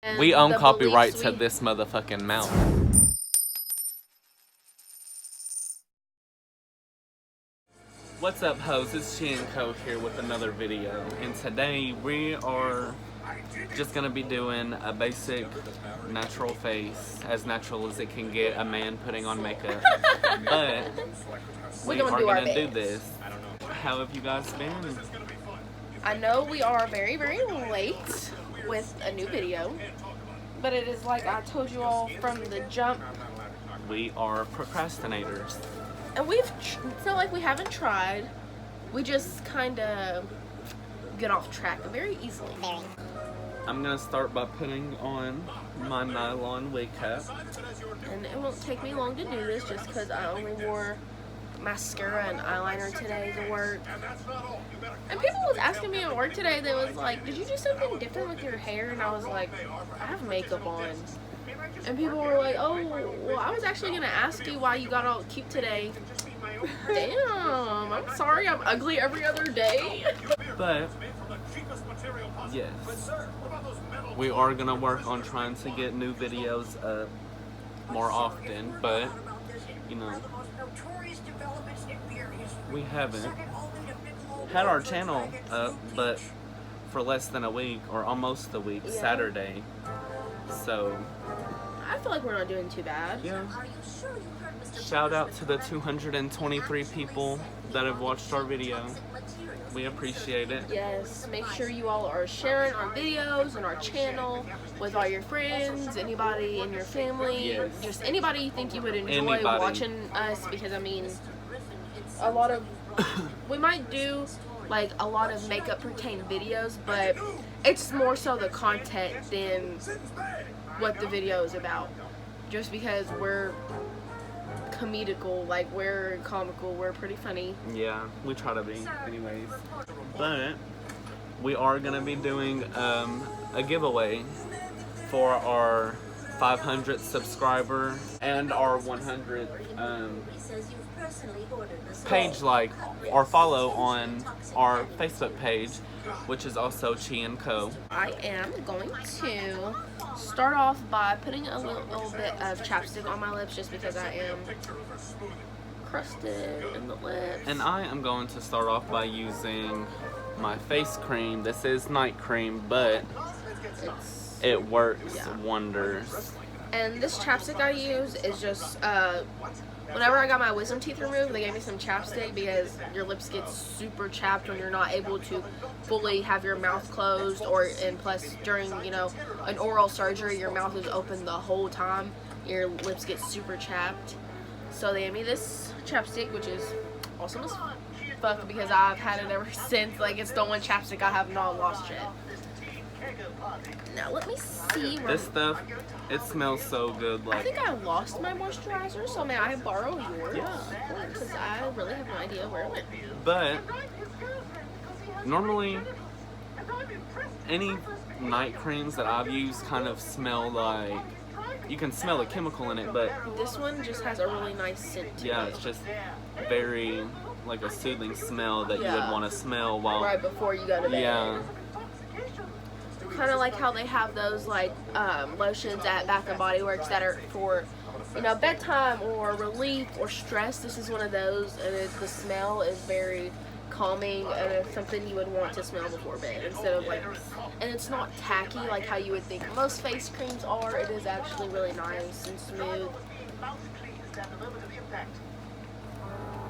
We own copyright to this motherfucking mouth. What's up, hoes? It's Chianco here with another video, and today we are just gonna be doing a basic natural face, as natural as it can get a man putting on makeup. But we are gonna do this. How have you guys been? I know we are very, very late with a new video, but it is like I told you all from the jump. We are procrastinators. And it's not like we haven't tried. We just kind of get off track very easily. I'm gonna start by putting on my nylon wig cap. And it won't take me long to do this just because I only wore mascara and eyeliner today to work. And people was asking me at work today, they was like, did you do something different with your hair? And I was like, I have makeup on. And people were like, oh, well, I was actually going to ask you why you got all cute today. Damn, I'm sorry I'm ugly every other day. But, yes, we are going to work on trying to get new videos up more often, but, you know, we haven't had our channel up, but for less than a week, or almost a week, yeah. Saturday, so I feel like we're not doing too bad. Yeah. Shout out to the 223 people that have watched our video. We appreciate it. Yes, make sure you all are sharing our videos and our channel with all your friends, anybody in your family, yes. Just anybody you think you would enjoy watching us, because I mean, a lot of, we might do like a lot of makeup pertain videos, but it's more so the content than what the video is about, just because we're comedical, like we're comical, we're pretty funny. Yeah, we try to be anyways. But we are gonna be doing a giveaway for our 500th subscriber and our 100th page like or follow on our Facebook page, which is also Chianco. I am going to start off by putting a little bit of chapstick on my lips just because I am crusted in the lips. And I am going to start off by using my face cream. This is night cream, but it works wonders. And this chapstick I use is just whenever I got my wisdom teeth removed, they gave me some chapstick because your lips get super chapped when you're not able to fully have your mouth closed, and plus during, you know, an oral surgery, your mouth is open the whole time. Your lips get super chapped. So they gave me this chapstick, which is awesome as fuck because I've had it ever since. Like, it's the one chapstick I have not lost yet. Now let me see. This stuff, it smells so good. Like, I think I lost my moisturizer, so may I borrow yours? Yeah. Because I really have no idea where it went. But normally, any night creams that I've used kind of smell like, you can smell a chemical in it, but this one just has a really nice scent to it. Yeah, it's just very like a soothing smell that you would want to smell while right before you go to bed. Yeah. Kind of like how they have those like lotions at Bath and Body Works that are for, you know, bedtime or relief or stress. This is one of those, and the smell is very calming, and it's something you would want to smell before bed instead of like, and it's not tacky like how you would think most face creams are. It is actually really nice and smooth.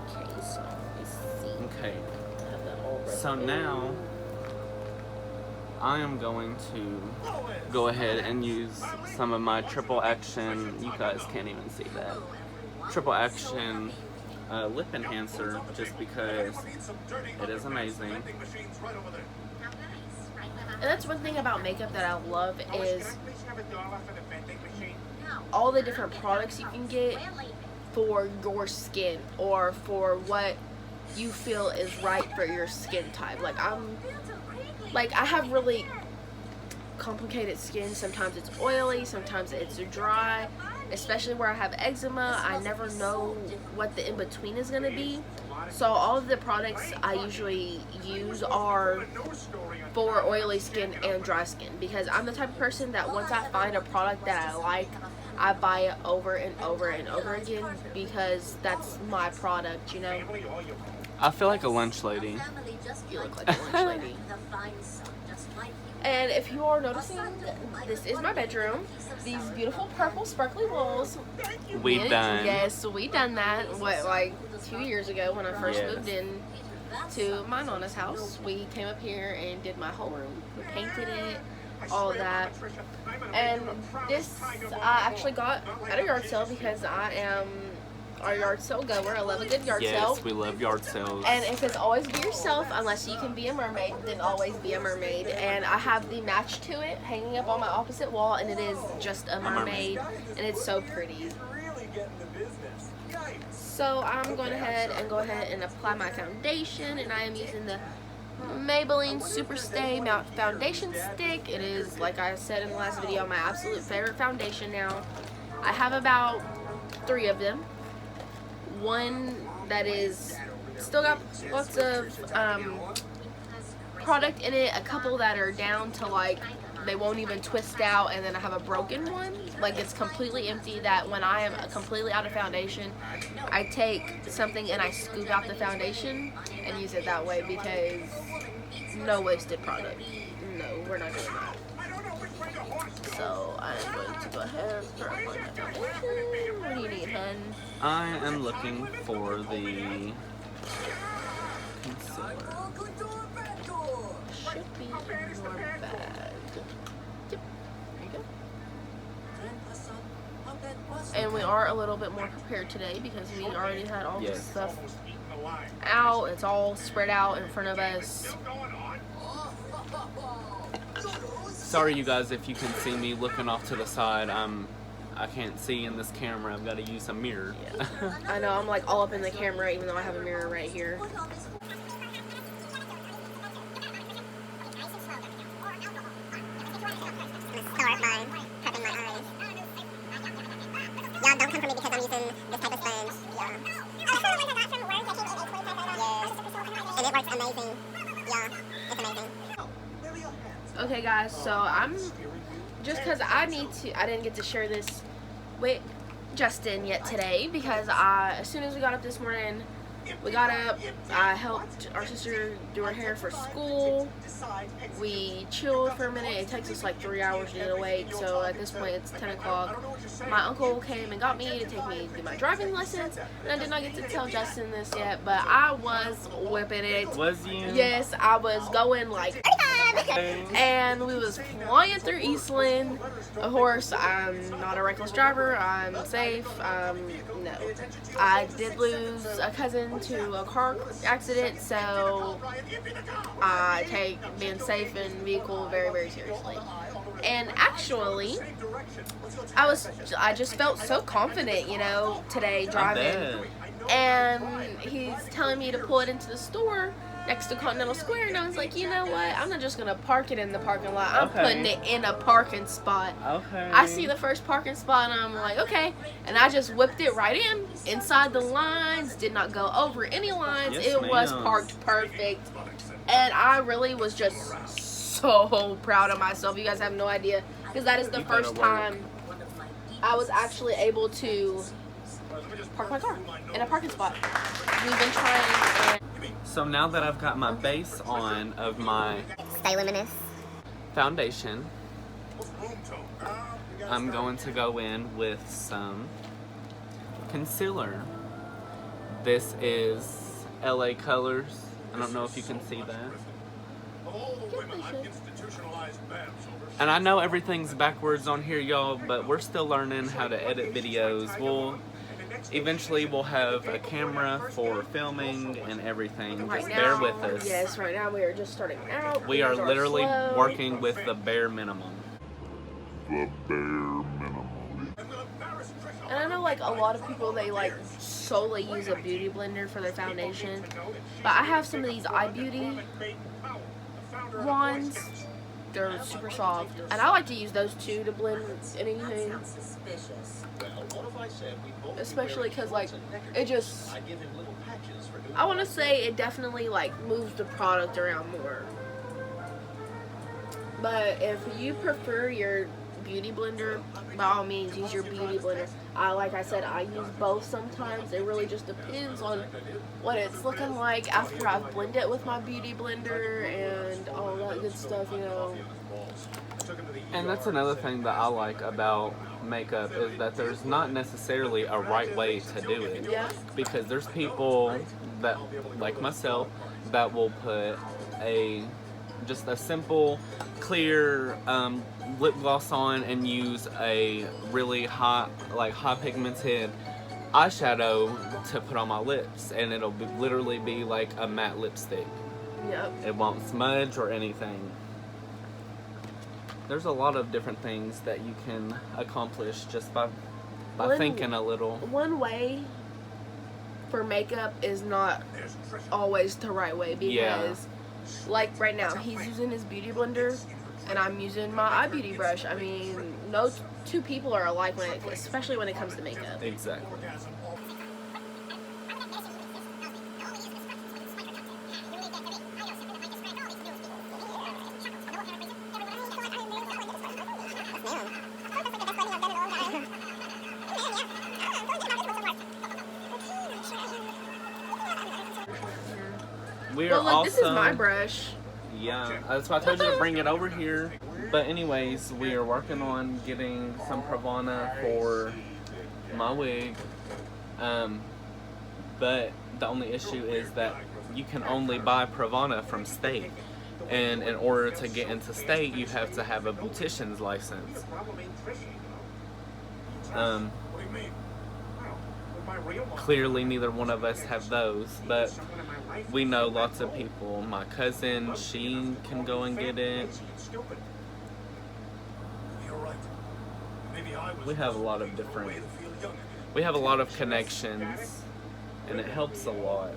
Okay, so let's see. Okay. So now I am going to go ahead and use some of my Triple Action, you guys can't even see that, Triple Action lip enhancer, just because it is amazing. And that's one thing about makeup that I love is all the different products you can get for your skin or for what you feel is right for your skin type. Like I have really complicated skin. Sometimes it's oily, sometimes it's dry, especially where I have eczema. I never know what the in-between is going to be. So all of the products I usually use are for oily skin and dry skin, because I'm the type of person that once I find a product that I like, I buy it over and over and over again, because that's my product, you know? I feel like a lunch lady. You look like a lunch lady. And if you are noticing, this is my bedroom. These beautiful purple sparkly walls. We done. Yes, we done that. What, like 2 years ago when I first moved in to my Nana's house. We came up here and did my whole room. We painted it, all of that. And this I actually got at a yard sale, because I am our yard sale goer. I love a good yard sale. Yes, we love yard sales. And if it's always be yourself, unless you can be a mermaid, then always be a mermaid. And I have the match to it hanging up on my opposite wall, and it is just a mermaid, and it's so pretty. So I'm going ahead and apply my foundation, and I am using the Maybelline Super Stay Matte Foundation Stick. It is, like I said in the last video, my absolute favorite foundation now. I have about 3 of them. One that is still got lots of product in it, a couple that are down to like they won't even twist out, and then I have a broken one, like it's completely empty, that when I am completely out of foundation, I take something and I scoop out the foundation and use it that way, because no wasted product. No, we're not doing that. So I'm going to go ahead and start applying my foundation. What do you need, hun? I am looking for the concealer. Should be in your bag. Yep, there you go. And we are a little bit more prepared today, because we already had all this stuff out. It's all spread out in front of us. Sorry you guys if you can see me looking off to the side. I can't see in this camera. I've got to use a mirror. Yeah. I know, I'm like all up in the camera, even though I have a mirror right here. Start by prepping my eyes. Y'all don't come for me because I'm using this type of sponge. Yeah. Yes. And it works amazing. Yeah, it's amazing. Okay guys, so I'm just because I didn't get to share this with Justin yet today, because as soon as we got up this morning, we got up, I helped our sister do her hair for school, we chilled for a minute. It takes us like 3 hours to get awake, so at this point it's 10 o'clock. My uncle came and got me to take me to my driving lessons, and I did not get to tell Justin this yet, but I was whipping it. Was you? Yes, I was going like and we was flying through Eastland. Of course, I'm not a reckless driver. I'm safe. No. I did lose a cousin to a car accident, so I take being safe in vehicle very, very seriously. And actually, I just felt so confident, you know, today driving. And he's telling me to pull it into the store next to Continental Square, and I was like, you know what, I'm not just gonna park it in the parking lot, I'm putting it in a parking spot. Okay. I see the first parking spot, and I'm like, okay, and I just whipped it right inside the lines, did not go over any lines. Yes, it was ma'am. parked perfect, and I really was just so proud of myself. You guys have no idea, because that is the first time I was actually able to park my car in a parking spot. We've been trying. So now that I've got my base on of my Stay Luminous foundation, I'm going to go in with some concealer. This is LA Colors. I don't know if you can see that. And I know everything's backwards on here, y'all, but we're still learning how to edit videos. Eventually we'll have a camera for filming and everything. Right Just now, bear with us. Yes, right now we are just starting out. We are Things literally slow. working with the bare minimum. The bare minimum. And I know like a lot of people, they like solely use a beauty blender for their foundation. But I have some of these iBeauty wands, They're super soft. And I like to use those two to blend anything. Especially because, like, it just, I want to say it definitely, like, moves the product around more. But if you prefer your beauty blender, by all means, use your beauty blender. Like I said, I use both sometimes. It really just depends on what it's looking like after I've blended it with my beauty blender and all that good stuff, you know. And that's another thing that I like about makeup is that there's not necessarily a right way to do it. Yeah. Because there's people that, like myself, that will put just a simple, clear lip gloss on and use a really high pigmented eyeshadow to put on my lips, and it'll literally be like a matte lipstick. Yep. It won't smudge or anything. There's a lot of different things that you can accomplish just by thinking a little. One way for makeup is not always the right way because, like right now, he's using his beauty blender and I'm using my iBeauty brush. I mean, no two people are alike especially when it comes to makeup. Exactly. Well, look, this is my brush. Yeah, that's why I told you to bring it over here. But anyways, we are working on getting some Pravana for my wig. But the only issue is that you can only buy Pravana from state. And in order to get into state, you have to have a beautician's license. Clearly neither one of us have those, but we know lots of people. My cousin, she can go and get it. We have a lot of connections, and it helps a lot.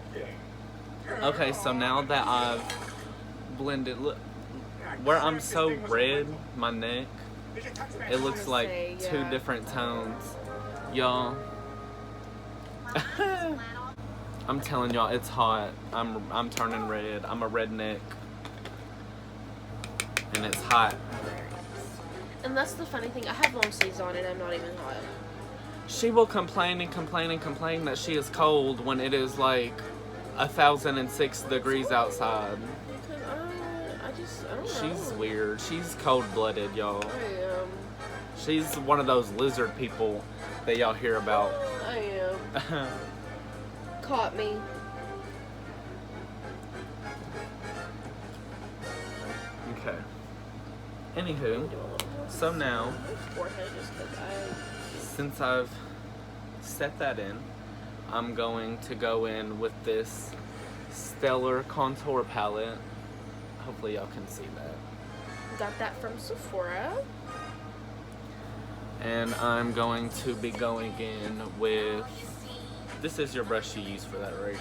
Okay, so now that I've blended, look, where I'm so red, my neck, it looks like two different tones. Y'all, I'm telling y'all, it's hot. I'm turning red. I'm a redneck, and it's hot. And that's the funny thing. I have long sleeves on, and I'm not even hot. She will complain and complain and complain that she is cold when it is like 1,006 degrees outside. Because I don't know. She's weird. She's cold-blooded, y'all. I am. She's one of those lizard people that y'all hear about. I am. Caught me. Okay. Anywho, so now, since I've set that in, I'm going to go in with this Stellar Contour Palette. Hopefully y'all can see that. Got that from Sephora. And I'm going to be going in with, this is your brush you use for that, right?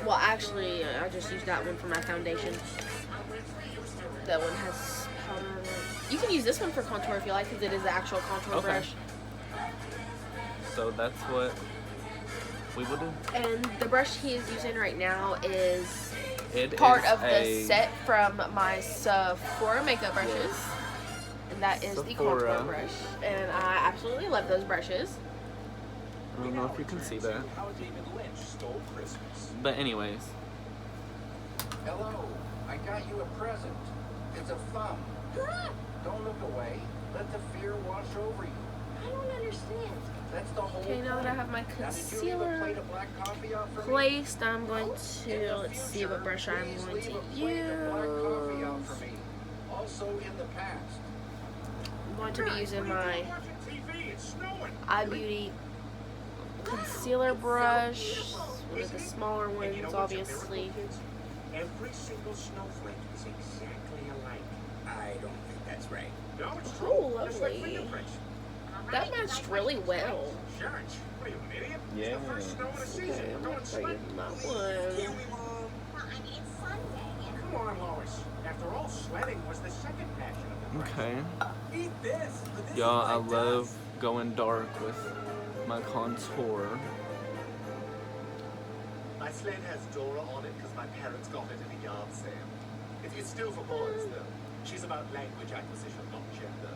Well, actually, I just used that one for my foundation. That one has powder in it. You can use this one for contour if you like, because it is the actual contour brush. So that's what we will do. And the brush he is using right now is part of the set from my Sephora makeup brushes. Yes. And that is the contour brush. And I absolutely love those brushes. I don't know if you can see that. But anyways. Hello, I got you a present. It's a thumb. Don't look away. Let the fear wash over you. I don't understand. That's the whole Okay, now that I have my concealer placed, I'm going to, let's see what brush I'm going to use. Also in the past. I'm going to be using my iBeauty concealer brush, one of the smaller ones, obviously. Every single snowflake is exactly alike. I don't think that's right. No, it's Oh, true. Just like lovely. fingerprints. That matched really well. Sure, what are you, an idiot? Yeah. It's the first snow in the season. Okay, I'm We're going going to try sledding. that one. Well, I mean, it's Sunday. Come on, Lois. After all, sledding was the second passion of the Okay. Eat this. Y'all, I love going dark with my contour. My sled has Dora on it because my parents got it at a yard sale. It's still for boys, though. She's about language acquisition, not gender.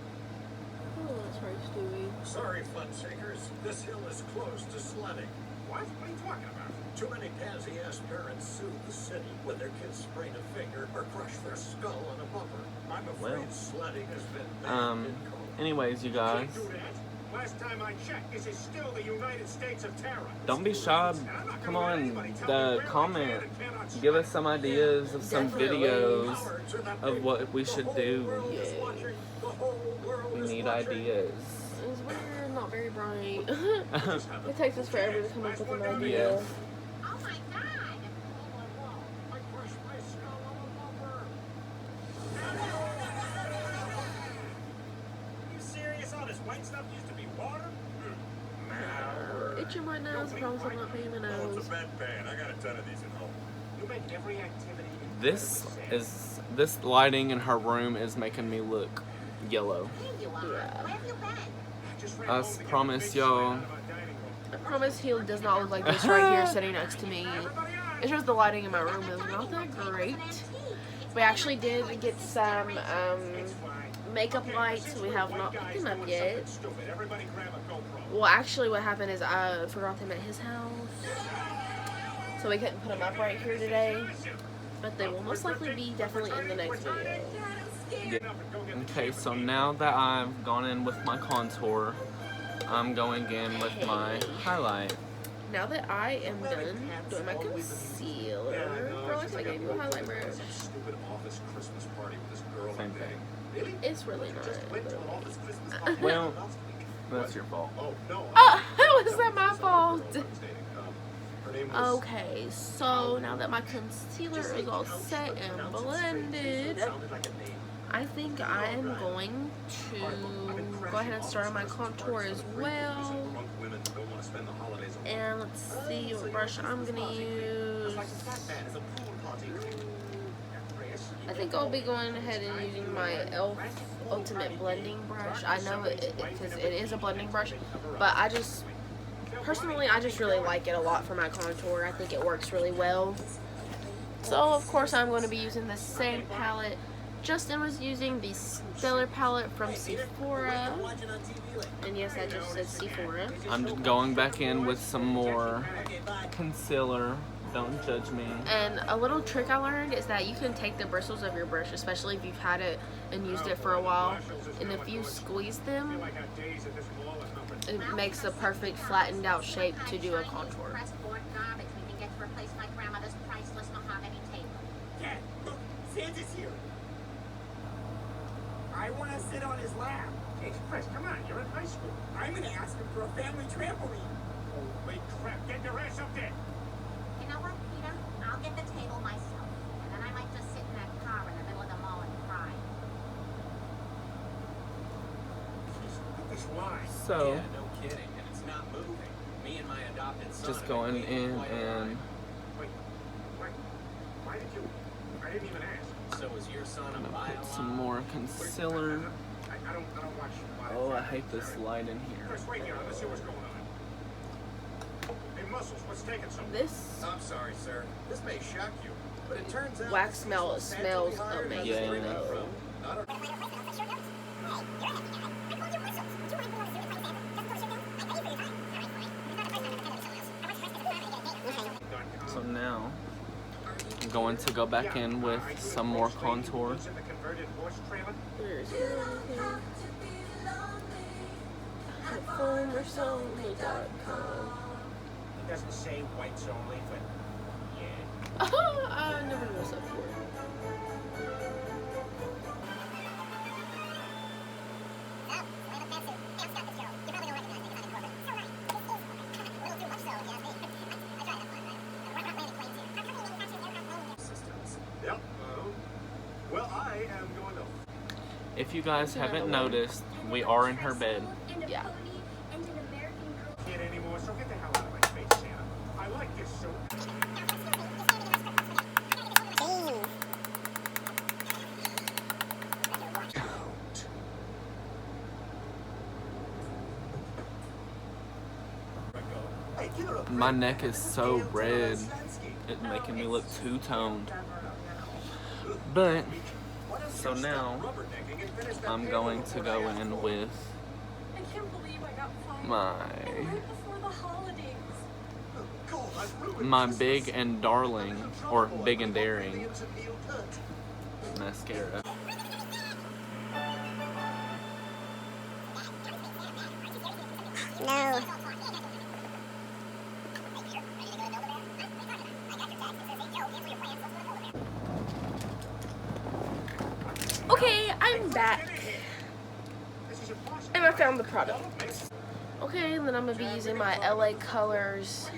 Oh, that's right, Stewie. Sorry, fun seekers. This hill is closed to sledding. What? What are you talking about? Too many pansy-ass parents sue the city when their kids sprain a finger or crush their skull on a bumper. I'm afraid Well. sledding has been banned in Cole. Anyways, you guys, Can't do that. Last time I checked, this is still the United States of Terra. don't be shy. Come on, the comment. Give us some ideas of some videos of what we should do. We need ideas. It's weird, not very bright. It takes us forever to come up with an idea. Yes. Oh my god! I crushed my skull on a bumper. Are you serious? All this white stuff used to be water? Itching my nose, promise I'm not paying my Oh, it's nose. a bedpan. I got a ton of these at home. You make every activity. This lighting in her room is making me look yellow. Here you are. Yeah. Where have you been? I promise y'all. I promise he does not look like this right here sitting next to me. It's just the lighting in my room is not that great. We actually did get some makeup lights. We have not put them up yet. Well, actually what happened is I forgot them at his house. So we couldn't put them up right here today. But they will most likely be definitely in the next video. Okay, so now that I've gone in with my contour, I'm going in with my highlight. Now that I am done doing my concealer, girl, I think I gave you a highlight brush. Stupid office Christmas party with this girl Same and Dave. thing. Really? It's really not. Just went to an office Christmas party Well, last week. that's your fault. Oh, no. How is that my fault? Her name was... Okay, so now that my concealer is all set and blended, Sounded like a name. I think I am going to go ahead and start on my contour as well. Drunk women who don't want to spend the holidays alone. And let's see what brush I'm gonna use. Like a fat man is a pool party. I think I'll be going ahead and using my e.l.f. Ultimate Blending Brush. I know it because it is a blending brush, but I just personally really like it a lot for my contour. I think it works really well. So of course I'm going to be using the same palette. Justin was using the Stellar palette from Sephora. And yes, I just said Sephora. I'm just going back in with some more concealer. Don't judge me. And a little trick I learned is that you can take the bristles of your brush, especially if you've had it and used it for a while, and if you squeeze them, it makes a perfect flattened out shape to do a contour. Pressed board garbage we can get to replace my grandmother's priceless mahogany table. Dad, look, Santa's here. I want to sit on his lap. Hey, Chris, come on, you're in high school. I'm going to ask him for a family trampoline. Holy crap, get your ass up there. You know what, Peter? I'll get the table myself. And then I might just sit in that car in the middle of the mall and cry. Jeez, look at this line. So, no kidding, and it's not moving. Me and my adopted son just have been going waiting in quite a and Wait, why did you? I didn't even ask. while. So is your son a bio? put some more concealer. I don't watch. Oh, I hate this light in here. Chris, wait here. Let's see what's going on. Hey, Muscles, what's taking so long? This I'm sorry, sir. This may shock you, but it turns out... wax melt smells amazing Yeah. though. Not a... So now, I'm going to go back in with some more contour. In the converted horse trailer? There's foamersonly.com. It doesn't say whites only, but yeah. I never knew what's up for it. Yep. Well, I am going to... If you guys haven't noticed, we are in her bed. Yeah. Can't anymore, so get the hell out of my face, Santa. I like this suit. My neck is so red, it's making me look two-toned. But, so now, I'm going to go in with my Big and Darling, or Big and Daring mascara. No. Okay, I'm back. And I found the product. Okay, and then I'm going to be using my LA Colors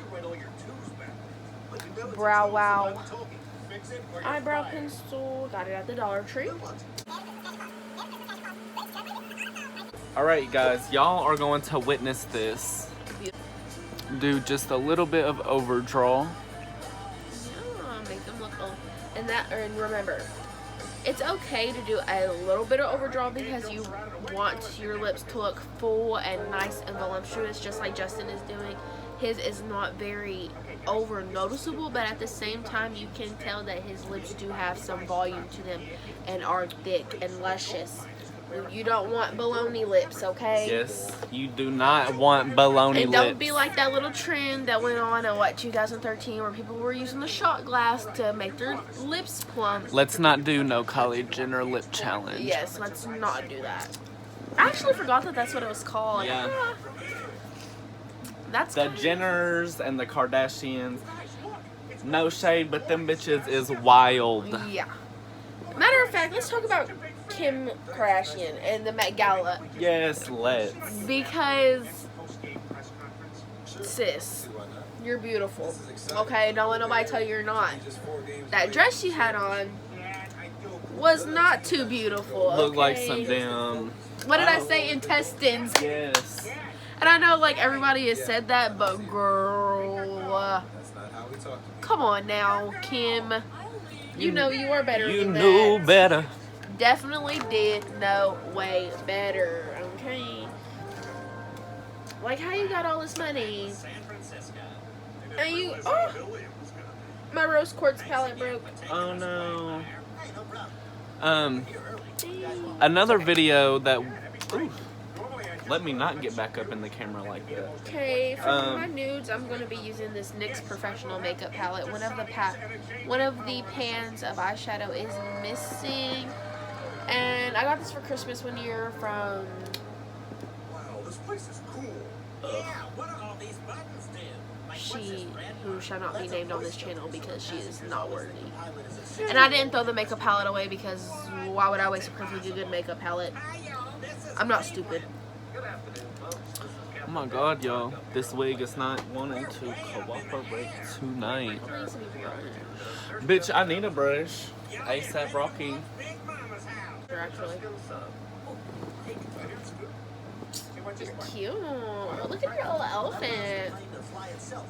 Brow Wow eyebrow pencil. Got it at the Dollar Tree. Alright guys, y'all are going to witness this. Do just a little bit of overdraw. Yeah, make them look old. And remember, it's okay to do a little bit of overdraw because you want your lips to look full and nice and voluptuous, just like Justin is doing. His is not very over noticeable, but at the same time you can tell that his lips do have some volume to them and are thick and luscious. You don't want baloney lips, okay? Yes, you do not want baloney and lips. don't be like that little trend that went on in, what, 2013, where people were using the shot glass to make their lips plump. Let's not do no Kylie Jenner lip challenge. Yes, let's not do that. I actually forgot that that's what it was called. Yeah. That's The Jenners and the Kardashians. No shade, but them bitches is wild. Yeah. Matter of fact, let's talk about Kim Kardashian and the Met Gala. Yes, let's. Because, sis, you're beautiful. Okay, don't let nobody tell you you're not. That dress she had on was not too beautiful. Look like okay? some damn... What did I say? Intestines. Yes. And I know, like, everybody has said that, but girl, come on now, Kim. You know you are better You than knew that. better. Definitely did know way better, okay? Like, how you got all this money? And you, oh, my rose quartz palette broke. Oh no. Another video that... Ooh, let me not get back up in the camera like that. Okay, for my nudes, I'm going to be using this NYX Professional Makeup Palette. One of the pans of eyeshadow is missing. And I got this for Christmas one year from... Wow, this place is cool. Yeah, what are all these buttons do? she who shall not be named on this channel because she is not worthy. And I didn't throw the makeup palette away because why would I waste a perfectly good makeup palette? I'm not stupid. Oh my god, y'all. This wig is not wanting to cooperate tonight. Bitch, I need a brush. ASAP Rocky. Actually. Cute. Look at your little elephant.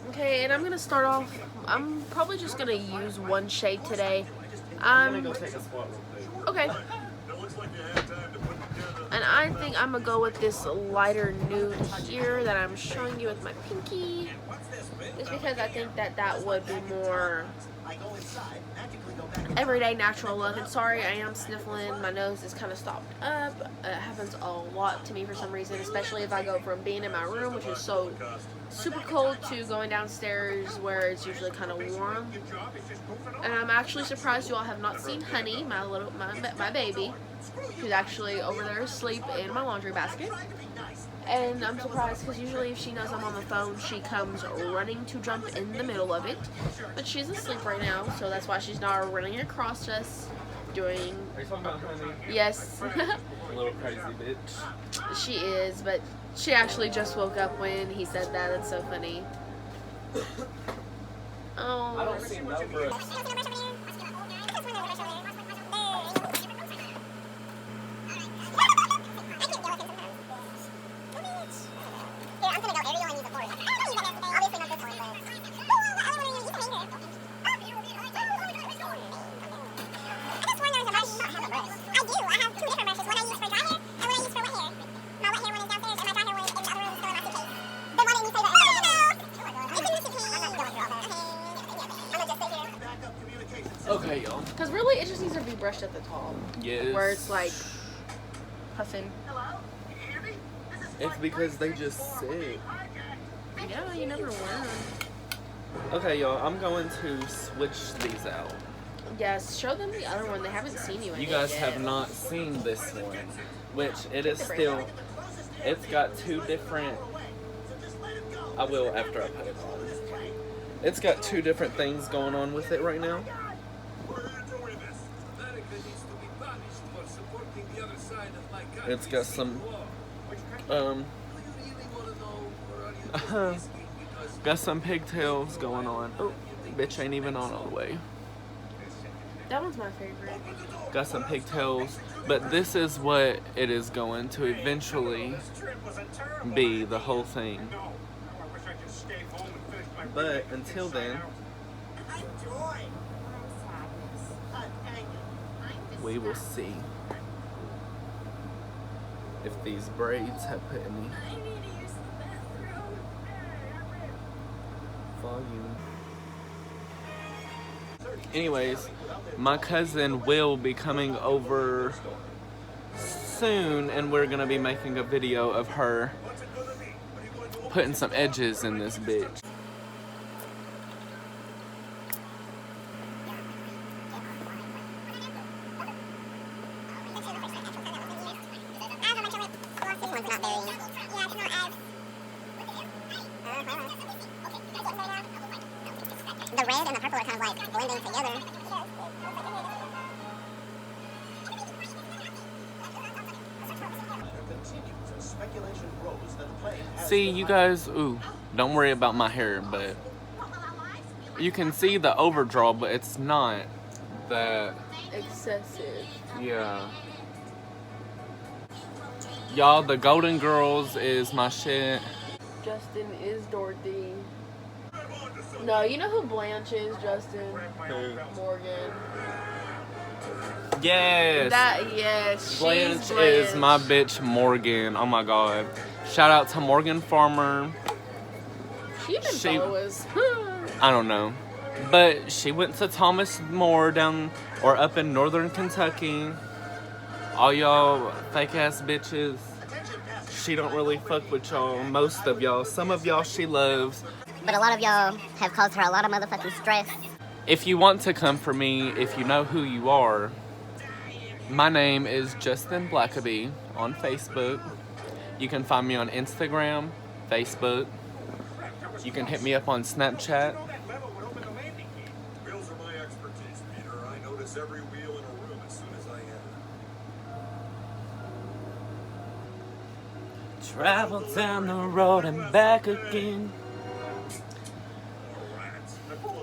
Okay, and I'm gonna start off. I'm probably just gonna use one shade today. Okay. And I think I'm gonna go with this lighter nude here that I'm showing you with my pinky. Just because I think that that would be more everyday natural look. And sorry, I am sniffling. My nose is kind of stopped up. It happens a lot to me for some reason, especially if I go from being in my room, which is so super cold, to going downstairs where it's usually kind of warm. And I'm actually surprised you all have not seen Honey, my baby, who's actually over there asleep in my laundry basket. And I'm surprised because usually if she knows I'm on the phone, she comes running to jump in the middle of it. But she's asleep right now, so that's why she's not running across us doing... Are you talking about Honey? Yes. A little crazy bitch. She is, but she actually just woke up when he said that. It's so funny. Oh. I don't see no brush. Okay, y'all. Because really, it just needs to be brushed at the top. Yes. Where it's like puffing. It's because they just sit. Yeah, you never win. Okay, y'all. I'm going to switch these out. Yes, show them the other one. They haven't seen you in You it guys yet. have not seen this one, which it is still. It's got two different. I will after I put it on. It's got two different things going on with it right now. It's got some got some pigtails going on. Oh, bitch ain't even on all the way. That one's my favorite. Got some pigtails, but this is what it is going to eventually be, the whole thing. But until then, we will see if these braids have put any volume. Anyways, my cousin will be coming over soon, and we're gonna be making a video of her putting some edges in this bitch. The red and the purple are kind of like blending together. See, you guys, ooh, don't worry about my hair, but you can see the overdraw, but it's not that Excessive. yeah. Y'all, the Golden Girls is my shit. Justin is Dorothy. No, you know who Blanche is, Justin? Morgan. Yes. Yes, Blanche she's is my bitch Morgan. Oh my god. Shout out to Morgan Farmer. She even follow us. I don't know. But she went to Thomas More down or up in northern Kentucky. All y'all fake ass bitches. She don't really fuck with y'all. Most of y'all. Some of y'all she loves. But a lot of y'all have caused her a lot of motherfucking stress. If you want to come for me, if you know who you are, my name is Justin Blackaby on Facebook. You can find me on Instagram, Facebook. You can hit me up on Snapchat. Wheels are my expertise, Peter. I notice every wheel in a room as soon as I enter. Travel down the road and back again.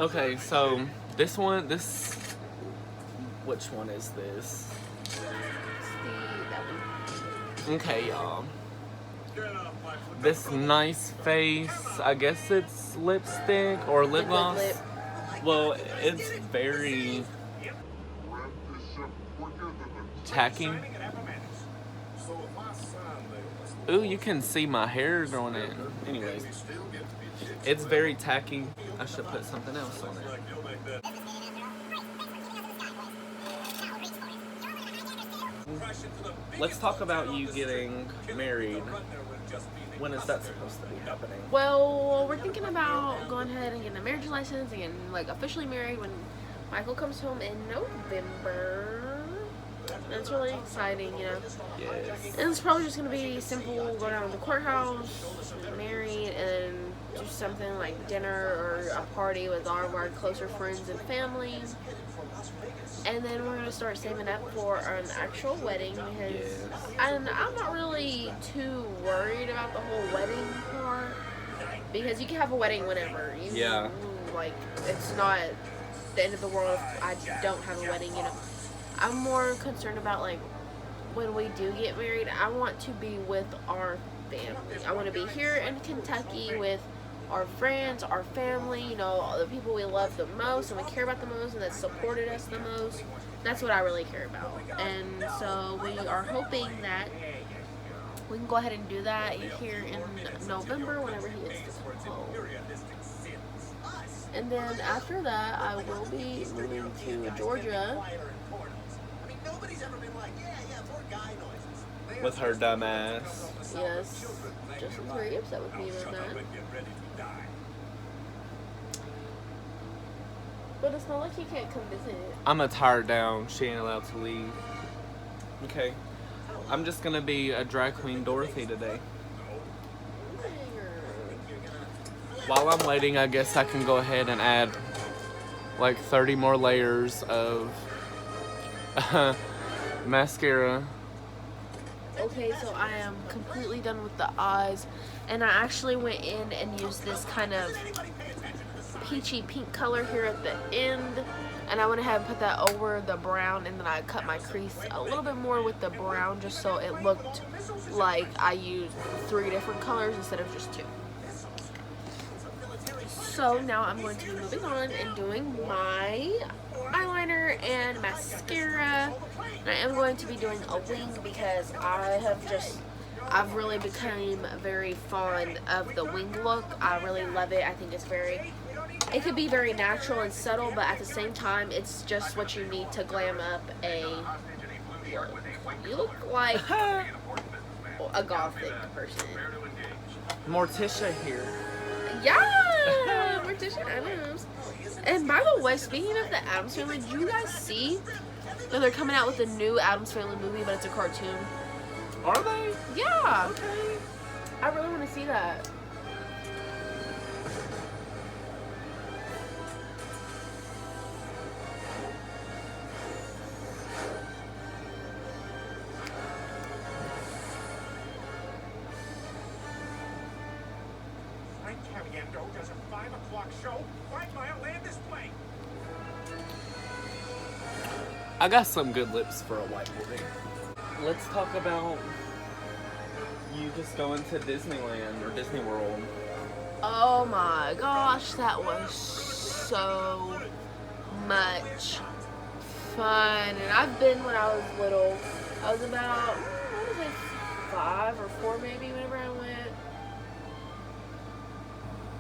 Okay, so this one, which one is this? Okay, y'all. This nice face, I guess it's lipstick or lip Liquid gloss. lip. Well, it's very tacky. Ooh, you can see my hair growing in. Anyways, it's very tacky. I should put something else on it. Let's talk about you getting married. When is that supposed to be happening? Well, we're thinking about going ahead and getting a marriage license and getting like officially married when Michael comes home in November. And it's really exciting, you know. Yes. And it's probably just gonna be simple. Go down to the courthouse, get married, and do something like dinner or a party with all of our closer friends and family. And then we're gonna start saving up for an actual wedding because and I'm not really too worried about the whole wedding part because you can have a wedding whenever. Yeah. Like it's not the end of the world if I don't have a wedding, you know. I'm more concerned about like when we do get married, I want to be with our family. I want to be here in Kentucky with our friends, our family, you know, all the people we love the most and we care about the most and that supported us the most. That's what I really care about. And so we are hoping that we can go ahead and do that here in November whenever he gets to come home. And then after that, I will be moving to Georgia. I mean, nobody's ever been like, yeah, more guy noises. With her dumb ass. Yes, Justin's very upset with me about that. But it's not like he can't come visit. I'm gonna tie her down. She ain't allowed to leave. Okay. I'm just gonna be a drag queen Dorothy today. While I'm waiting, I guess I can go ahead and add like 30 more layers of mascara. Okay, so I am completely done with the eyes, and I actually went in and used this kind of peachy pink color here at the end, and I went ahead and put that over the brown, and then I cut my crease a little bit more with the brown just so it looked like I used 3 different colors instead of just 2. So now I'm going to be moving on and doing my eyeliner and mascara. And I am going to be doing a wing because I've really become very fond of the wing look. I really love it. I think it could be very natural and subtle, but at the same time, it's just what you need to glam up a look. You look like a gothic person. Morticia here. Yeah, Morticia Adams. And by the way, speaking of the Addams Family, did you guys see that they're coming out with a new Addams Family movie, but it's a cartoon? Are they? Yeah. Okay. I really want to see that. Frank Caliendo does a 5 o'clock show, 5 Mile Land Display. I got some good lips for a white boy. Let's talk about you just going to Disneyland or Disney World. Oh my gosh, that was so much fun. And I've been when I was little. I was about, what was it, 5 or 4 maybe whenever I went.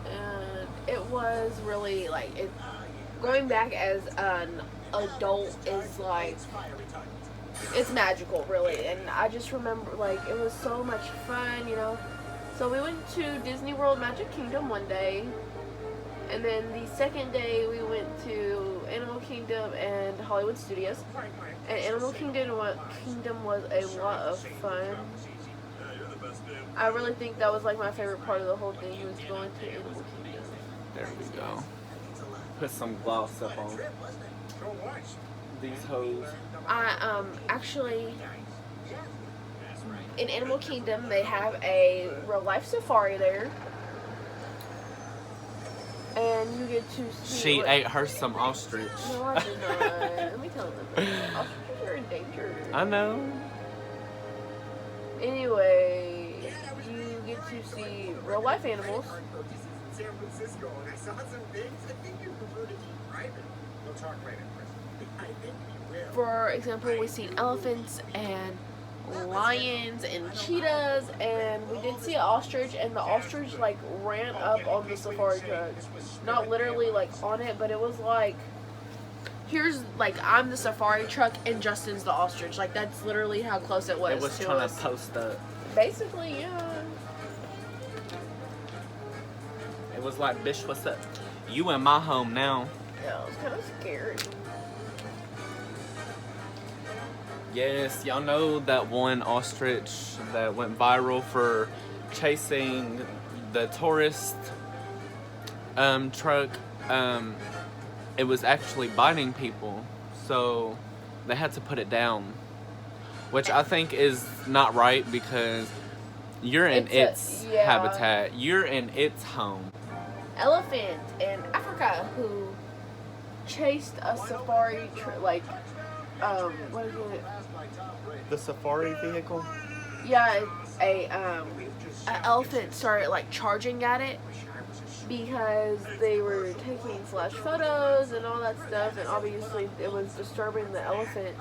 And it was really like, going back as an adult is like, it's magical really. And I just remember like it was so much fun, you know. So we went to Disney World Magic Kingdom one day, and then the second day we went to Animal Kingdom and Hollywood Studios. And Animal Kingdom was a lot of fun. I really think that was like my favorite part of the whole thing, was going to Animal Kingdom. There we go. Put some gloss up on these hoes. I actually, in Animal Kingdom they have a real life safari there, and you get to see. She ate her some ostrich. No, I did not. Let me tell them that. Ostriches are endangered. I know. Anyway, you get to see real life animals. San Francisco, and I saw some things. I think you prefer to be private. We'll talk later, Chris. I think we will. For example, we seen elephants and lions and cheetahs, and we did see an ostrich, and the ostrich like ran up on the safari truck. Not literally like on it, but it was like, here's like I'm the safari truck and Justin's the ostrich. Like that's literally how close it was. It was to trying us. to post up. Basically, yeah. It was like, bitch, what's up? You in my home now. Yeah, it was kind of scary. Yes, y'all know that one ostrich that went viral for chasing the tourist truck. It was actually biting people, so they had to put it down, which I think is not right because you're in its habitat. You're in its home. Elephant in Africa who chased a safari what is it? The safari vehicle? Yeah, an elephant started like charging at it because they were taking flash photos and all that stuff, and obviously it was disturbing the elephant.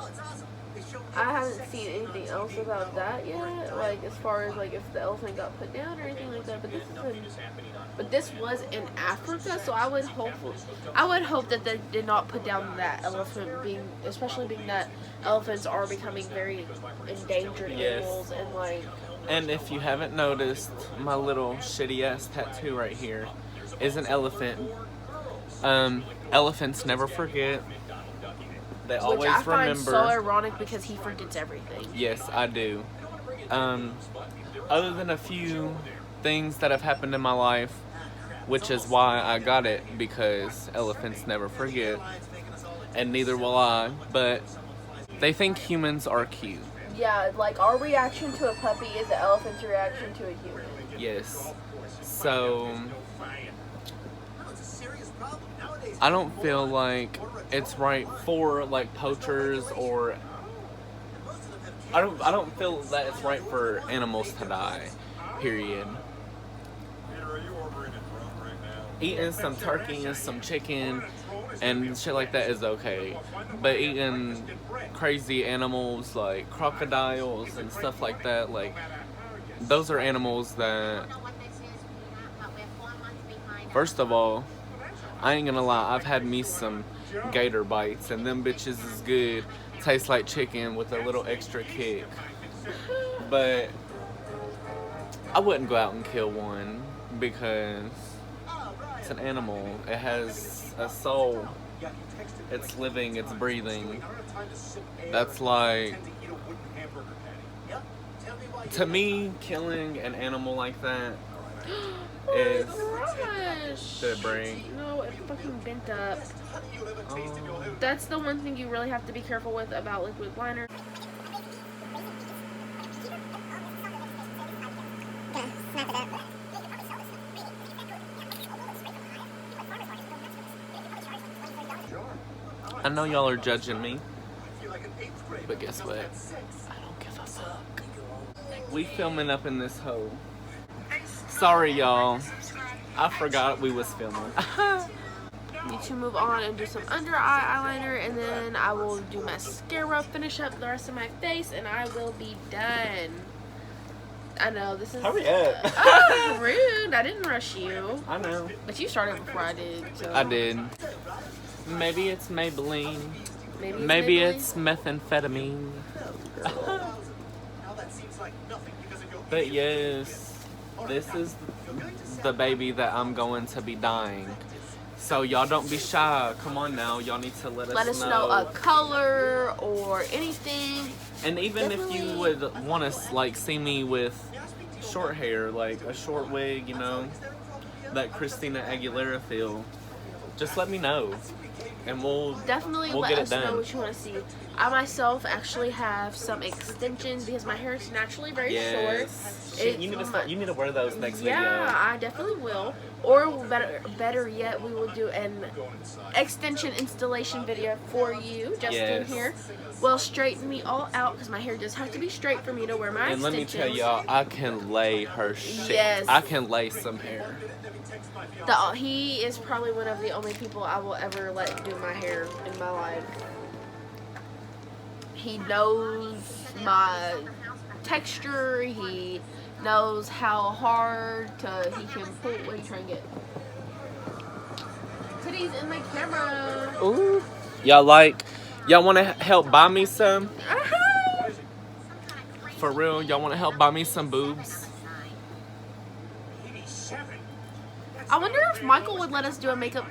I haven't seen anything else about that yet. Like as far as like if the elephant got put down or anything like that. But this was in Africa, so I would hope that they did not put down that elephant, especially being that elephants are becoming very endangered animals and like. And if you haven't noticed, my little shitty ass tattoo right here is an elephant. Elephants never forget. They always Which I find remember. so ironic because he forgets everything. Yes, I do. Other than a few things that have happened in my life, which is why I got it, because elephants never forget, and neither will I, but they think humans are cute. Yeah, like our reaction to a puppy is the elephant's reaction to a human. Yes. So, I don't feel like it's right for like poachers or I don't feel that it's right for animals to die. Period. Eating some turkey and some chicken and shit like that is okay, but eating crazy animals like crocodiles and stuff like that, like those are animals that, first of all, I ain't gonna lie, I've had me some gator bites and them bitches is good. Tastes like chicken with a little extra kick. But I wouldn't go out and kill one because it's an animal. It has a soul. It's living, it's breathing. That's like, to me, killing an animal like that is to bring. No, it fucking bent up. Oh. That's the one thing you really have to be careful with about liquid liner. I know y'all are judging me, but guess what? I don't give a fuck. We filming up in this hole. Sorry, y'all. I forgot we was filming. Need to move on and do some under eye eyeliner, and then I will do mascara, finish up the rest of my face, and I will be done. I know this is Hurry up. Rude. I didn't rush you, I know. but you started before I did. So. I did. Maybe it's Maybelline. Maybe Maybe Maybelline? it's methamphetamine. But yes, this is the baby that I'm going to be dying. So y'all don't be shy. Come on now. Y'all need to let us know a color or anything. And even if you would want to like see me with short hair, like a short wig, you know, that Christina Aguilera feel, just let me know. And we'll definitely we'll let get us it done. know what you want to see. I myself actually have some extensions because my hair is naturally very short. Shit, you need to wear those next video. Yeah, I definitely will. Or better yet, we will do an extension installation video for you, just in here. Will straighten me all out because my hair does have to be straight for me to wear my And let me extensions. tell y'all, I can lay her shit. Yes. I can lay some hair. He is probably one of the only people I will ever let do my hair in my life. He knows my texture. He knows how hard he can pull. What are you trying to get? Titties in the camera. Ooh. Y'all want to help buy me some? For real, y'all want to help buy me some boobs? I wonder if Michael would let us do a makeup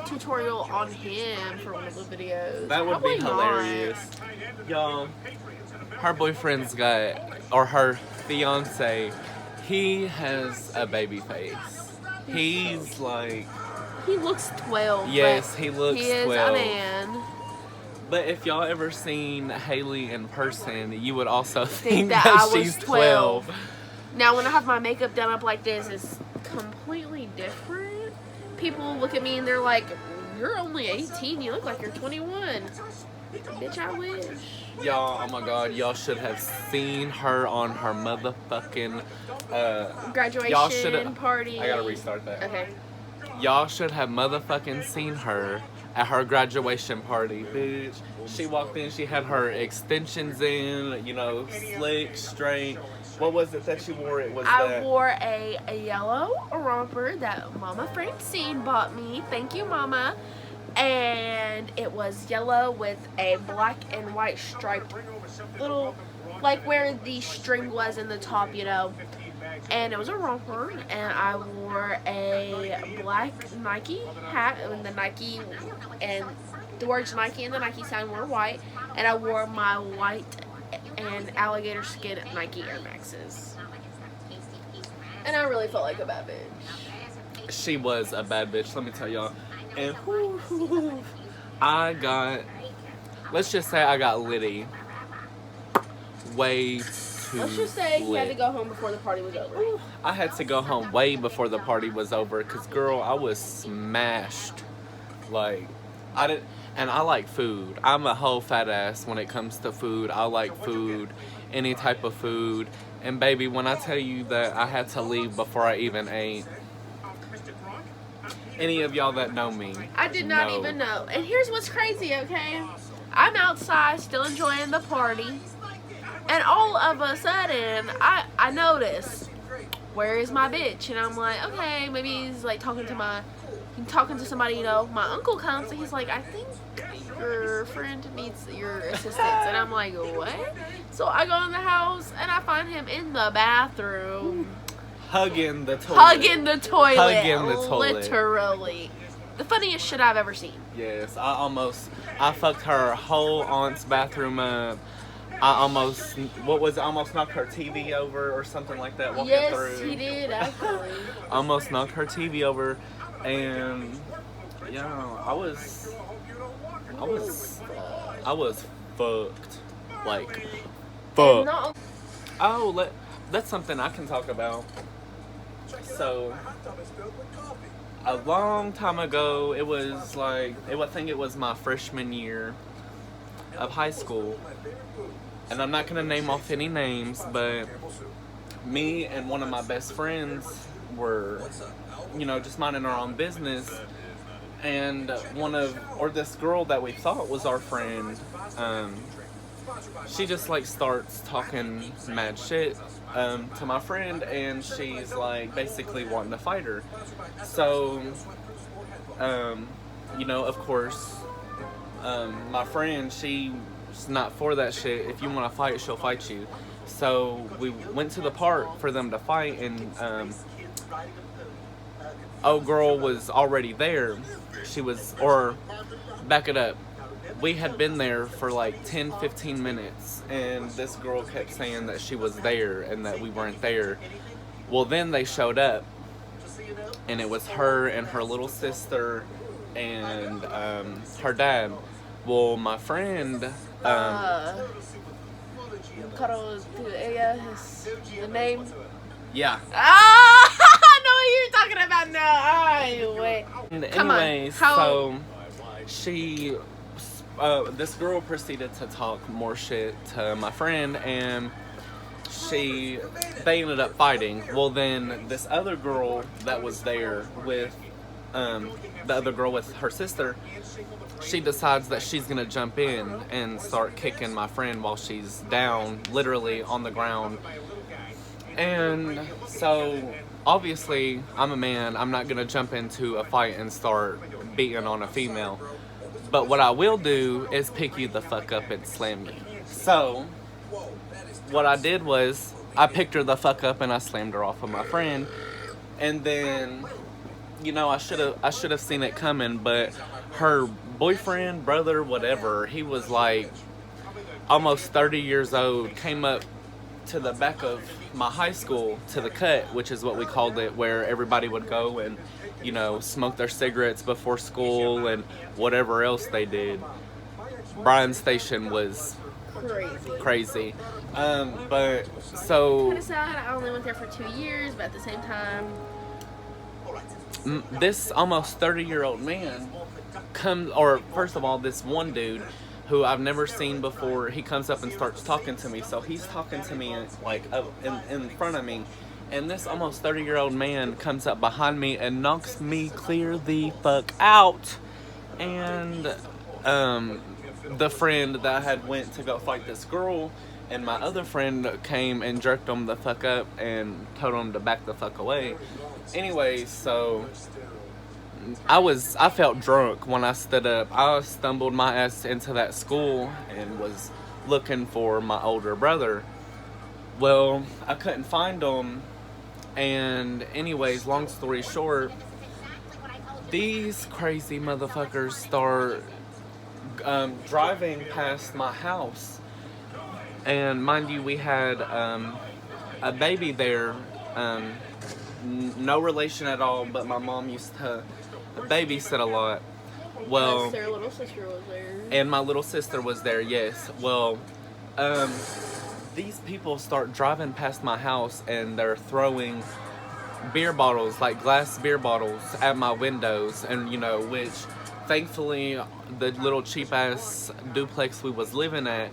tutorial on him for one of the videos. That would Probably be not. hilarious. Y'all, her boyfriend's got, or her fiance, he has a baby face. He's like... He looks 12. Yes, but he looks he is 12. a man. But if y'all ever seen Haley in person, you would also Think think that that I was she's 12. 12. Now, when I have my makeup done up like this, it's completely different. People look at me and they're like, "You're only 18. You look like you're 21." Bitch, I wish. Y'all, oh my god, y'all should have seen her on her motherfucking y'all shoulda- Graduation party. I gotta restart that. Okay. Y'all should have motherfucking seen her at her graduation party, bitch. She walked in, she had her extensions in, you know, slick, straight. What was it that you wore? It was I wore a yellow romper that Mama Francine bought me. Thank you, Mama. And it was yellow with a black and white striped little, like where the string was in the top, you know. And it was a romper, and I wore a black Nike hat, and the Nike and the words Nike and the Nike sign were white, and I wore my white and alligator skin Nike Air Maxes. And I really felt like a bad bitch. She was a bad bitch, let me tell y'all. And let's just say I got litty. Way too Let's just say he had to lit. go home before the party was over. I had to go home way before the party was over, cause girl, I was smashed. Like, I didn't, and I like food. I'm a whole fat ass when it comes to food. I like food, any type of food. And baby, when I tell you that I had to leave before I even ate, any of y'all that know me, I did not know. even know. And here's what's crazy, okay? I'm outside still enjoying the party. And all of a sudden, I notice, where is my bitch? And I'm like, okay, maybe he's like talking to somebody, you know. My uncle comes and he's like, I think your friend needs your assistance. And I'm like, what? So I go in the house and I find him in the bathroom. Hugging the toilet. Hugging the toilet. Hugging the toilet. Literally. The funniest shit I've ever seen. Yes, I fucked her whole aunt's bathroom up. I almost knocked her TV over or something like that walking Yes, through. he did, actually. Almost knocked her TV over, and you know, I was fucked, like fucked. No. Oh, that's something I can talk about. So, a long time ago, it was like, I think it was my freshman year of high school. And I'm not going to name off any names, but me and one of my best friends were, you know, just minding our own business. And this girl that we thought was our friend, she just like starts talking mad shit to my friend, and she's like basically wanting to fight her. So, you know, of course, my friend, she's not for that shit. If you want to fight, she'll fight you. So we went to the park for them to fight, and old girl was already there. Back it up. We had been there for like 10-15 minutes, and this girl kept saying that she was there and that we weren't there. Well, then they showed up, and it was her and her little sister and her dad. Well, my friend, the name. yeah. Ah, I know what you're talking about now. Anyway, come Anyway, on. How? So this girl proceeded to talk more shit to my friend, and they ended up fighting. Well, then this other girl that was there with the other girl with her sister, she decides that she's gonna jump in and start kicking my friend while she's down, literally on the ground. And so obviously I'm a man, I'm not gonna jump into a fight and start beating on a female. But what I will do is pick you the fuck up and slam you. So what I did was I picked her the fuck up and I slammed her off of my friend. And then, you know, I should have seen it coming, but her boyfriend, brother, whatever, he was like almost 30 years old, came up to the back of my high school, to the cut, which is what we called it, where everybody would go and, you know, smoke their cigarettes before school and whatever else they did. Bryan Station was crazy. But so Kind of sad. I only went there for 2 years, but at the same time, this almost 30-year-old man first of all, this one dude who I've never seen before, he comes up and starts talking to me. So he's talking to me like in front of me, and this almost 30-year-old man comes up behind me and knocks me clear the fuck out. And the friend that I had went to go fight this girl, and my other friend came and jerked him the fuck up and told him to back the fuck away. Anyway, so I felt drunk when I stood up. I stumbled my ass into that school and was looking for my older brother. Well, I couldn't find him, and anyways, long story short, these crazy motherfuckers start driving past my house. And mind you, we had a baby there, no relation at all, but my mom used to babysit a lot. Well, Their little sister was there. and my little sister was there, yes. Well, these people start driving past my house and they're throwing beer bottles, like glass beer bottles, at my windows, and you know, which thankfully the little cheap ass duplex we was living at,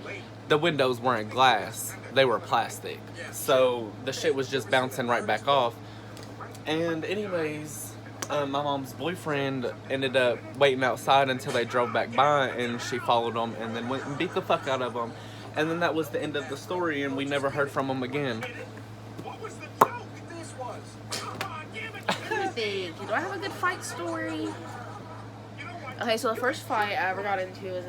the windows weren't glass, they were plastic, so the shit was just bouncing right back off. And anyways, my mom's boyfriend ended up waiting outside until they drove back by, and she followed them and then went and beat the fuck out of them. And then that was the end of the story, and we never heard from them again. What was the joke? This was. Come on, give it to Let me think. Do I have a good fight story? Okay, so the first fight I ever got into was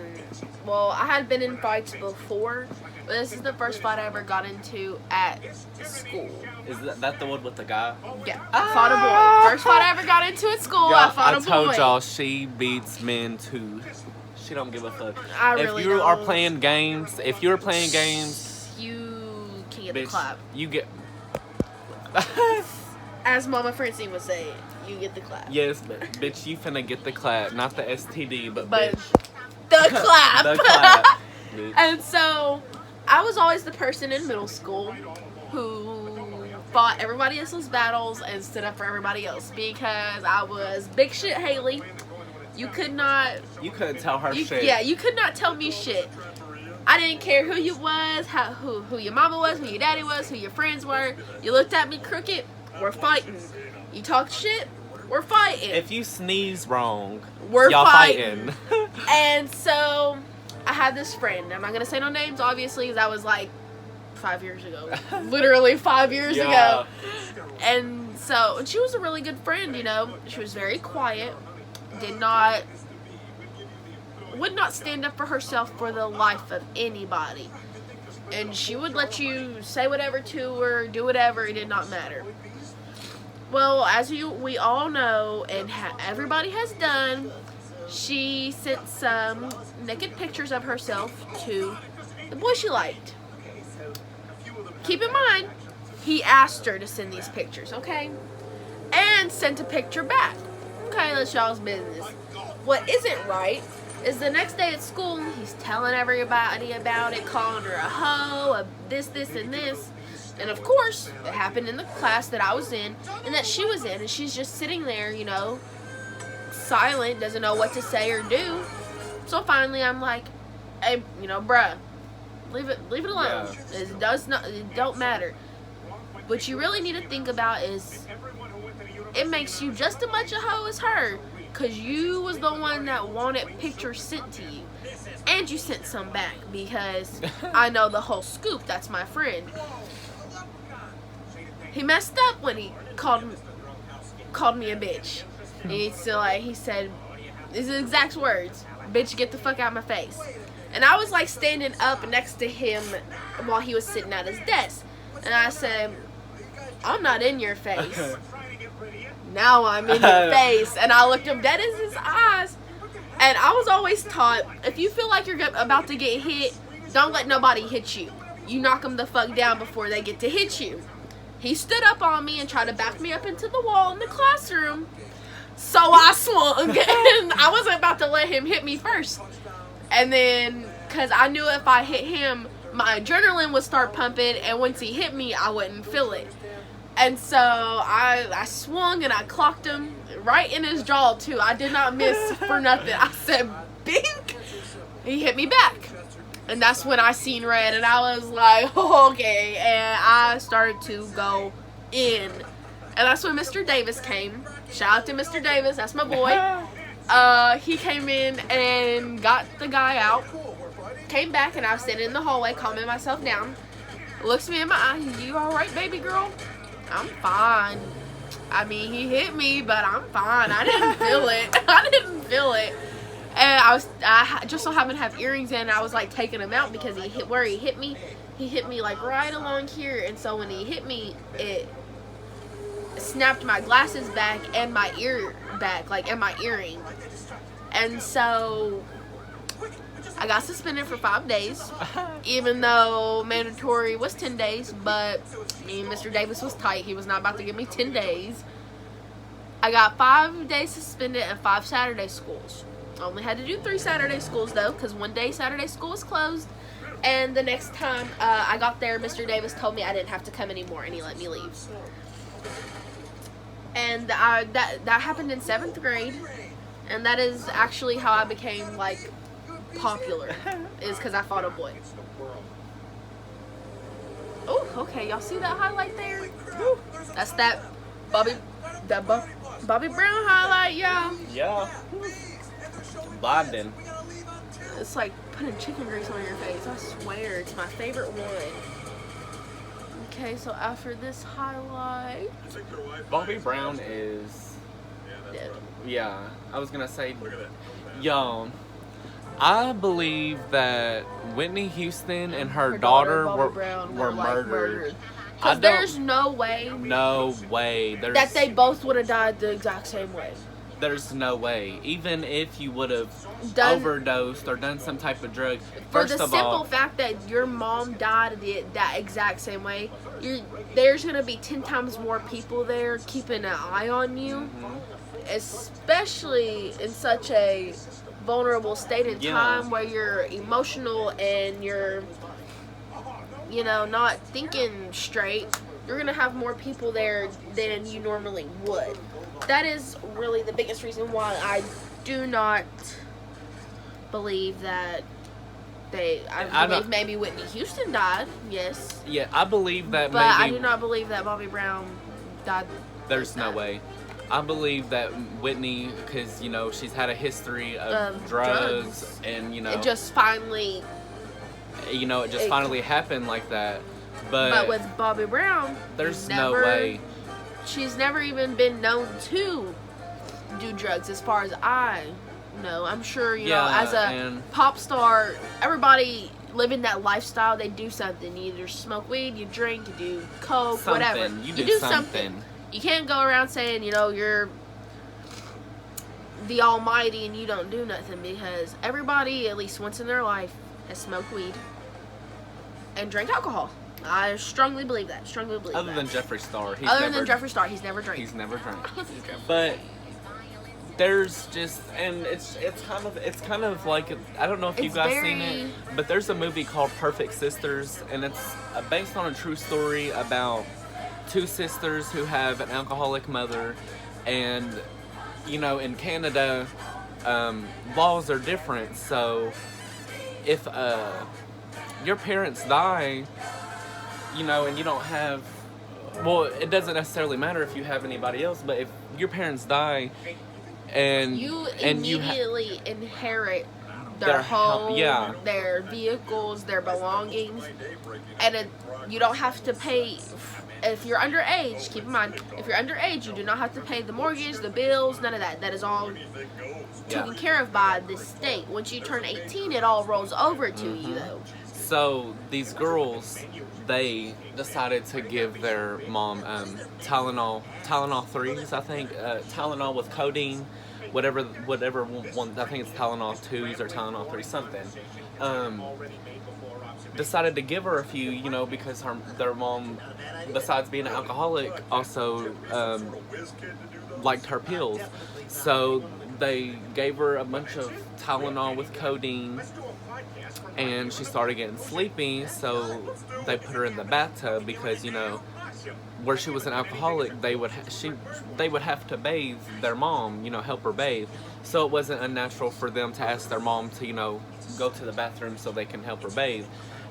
well, I had been in fights before, but this is the first fight I ever got into at school. Is that the one with the guy? Yeah, I fought a boy. First fight I ever got into at school, I fought a boy. I told y'all she beats men too. She don't give a fuck. I If really you don't. are playing games, you can get the bitch, clap. you get. As Mama Francine would say, you get the clap. Yes, but bitch, you finna get the clap, not the STD, but But bitch. the clap. The clap. Bitch. And so, I was always the person in middle school who fought everybody else's battles and stood up for everybody else because I was big shit Haley. You could not. You couldn't tell her shit. Yeah, you could not tell me shit. I didn't care who you was, who your mama was, who your daddy was, who your friends were. You looked at me crooked, we're fighting. You talk shit, we're fighting. If you sneeze wrong, We're y'all fighting. fighting. And so, I had this friend. I'm not gonna say no names, obviously, because that was like 5 years ago. Literally 5 years Yeah. ago. And so, and she was a really good friend, you know. She was very quiet. Would not stand up for herself for the life of anybody. And she would let you say whatever to her, do whatever, it did not matter. Well, as we all know, and everybody has done, she sent some naked pictures of herself to the boy she liked. Keep in mind, he asked her to send these pictures, okay? And sent a picture back. Okay, that's y'all's business. What isn't right is the next day at school, he's telling everybody about it, calling her a hoe, a this, and this. And of course, it happened in the class that I was in and that she was in, and she's just sitting there, you know, silent, doesn't know what to say or do. So finally, I'm like, hey, you know, bruh, leave it alone. Yeah. It don't matter. What you really need to think about is it makes you just as much a hoe as her, because you was the one that wanted pictures sent to you. And you sent some back, because I know the whole scoop. That's my friend. He messed up when he called me a bitch. And he said, these are the exact words, bitch, get the fuck out of my face. And I was like standing up next to him while he was sitting at his desk. And I said, I'm not in your face. Now I'm in your face. And I looked him dead in his eyes. And I was always taught, if you feel like you're about to get hit, don't let nobody hit you. You knock them the fuck down before they get to hit you. He stood up on me and tried to back me up into the wall in the classroom. So I swung, and I wasn't about to let him hit me first. And then, because I knew if I hit him, my adrenaline would start pumping, and once he hit me, I wouldn't feel it. And so I swung and I clocked him right in his jaw too. I did not miss for nothing. I said, bink! He hit me back. And that's when I seen red, and I was like, oh, okay. And I started to go in. And that's when Mr. Davis came. Shout out to Mr. Davis, that's my boy. He came in and got the guy out. Came back and I was sitting in the hallway, calming myself down. Looks me in my eye. "You all right, baby girl?" "I'm fine." I mean, he hit me, but I'm fine. I didn't feel it. I didn't feel it. And I just so happened to have earrings in, and I was like taking them out because he hit me. He hit me like right along here, and so when he hit me, it snapped my glasses back and my ear back, like, and my earring. And so I got suspended for 5 days, even though mandatory was 10 days, but me and Mr. Davis was tight. He was not about to give me 10 days. I got 5 days suspended and 5 Saturday schools. I only had to do 3 Saturday schools though, because one day Saturday school was closed, and the next time I got there, Mr. Davis told me I didn't have to come anymore, and he let me leave. And that happened in 7th grade, and that is actually how I became like popular, is because I fought a boy. Oh, okay, y'all see that highlight there? Woo. That's that Bobby Brown highlight, y'all. Yeah. Bonding. It's like putting chicken grease on your face. I swear, it's my favorite one. Okay, so after this highlight, Bobby Brown is. dead. Yeah, I was gonna say, y'all. I believe that Whitney Houston and her daughter Bobby Brown were like, murdered. Because there's no way No way. that they both would have died the exact same way. There's no way. Even if you would have Done- overdosed or done some type of drug. For First the of simple all, fact that your mom died that exact same way, there's going to be 10 times more people there keeping an eye on you, especially in such a vulnerable state in time where you're emotional and you're, not thinking straight. You're going to have more people there than you normally would. That is really the biggest reason why I do not believe that I believe maybe Whitney Houston died, yes. yeah, I believe that But I maybe do not believe that Bobby Brown died. there's no way. I believe that Whitney, because, she's had a history of drugs and, It just finally... it just finally happened like that. But with Bobby Brown, there's no way. She's never even been known to do drugs as far as I know. I'm sure, as a pop star, everybody living that lifestyle, they do something. You either smoke weed, you drink, you do coke, whatever. You do something. You can't go around saying, you're the almighty and you don't do nothing, because everybody, at least once in their life, has smoked weed and drank alcohol. I strongly believe that. Other than Jeffree Star. He's never drank. He's never drank. But there's just, and it's kind of like, I don't know if you guys seen it, but there's a movie called Perfect Sisters, and it's based on a true story about 2 sisters who have an alcoholic mother, and in Canada, laws are different. So if your parents die, and you don't have, well, it doesn't necessarily matter if you have anybody else, but if your parents die and you immediately inherit their home, their vehicles, their belongings, and you don't have to pay. If you're underage, keep in mind, if you're underage, you do not have to pay the mortgage, the bills, none of that. That is all taken care of by the state. Once you turn 18, it all rolls over to you, though. So these girls, they decided to give their mom Tylenol 3s, I think, Tylenol with codeine, whatever one, I think it's Tylenol 2s or Tylenol 3, something. Decided to give her a few, because their mom, besides being an alcoholic, also liked her pills. So they gave her a bunch of Tylenol with codeine, and she started getting sleepy, so they put her in the bathtub because, where she was an alcoholic, they would have to bathe their mom, help her bathe. So it wasn't unnatural for them to ask their mom to, go to the bathroom so they can help her bathe.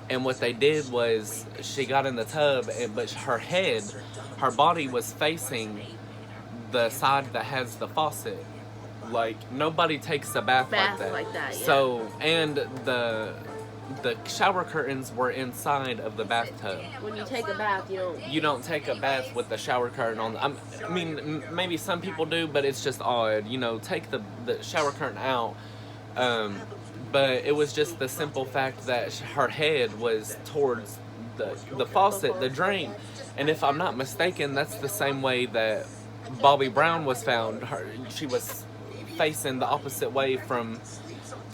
And what they did was, she got in the tub, but her body was facing the side that has the faucet, Like, nobody takes a bath like that. yeah. So, and the shower curtains were inside of the bathtub. When you take a bath, You don't take a bath with the shower curtain on. I mean, maybe some people do, but it's just odd. You know, take the shower curtain out. But it was just the simple fact that her head was towards the faucet, the drain. And if I'm not mistaken, that's the same way that Bobby Brown was found. She was facing the opposite way from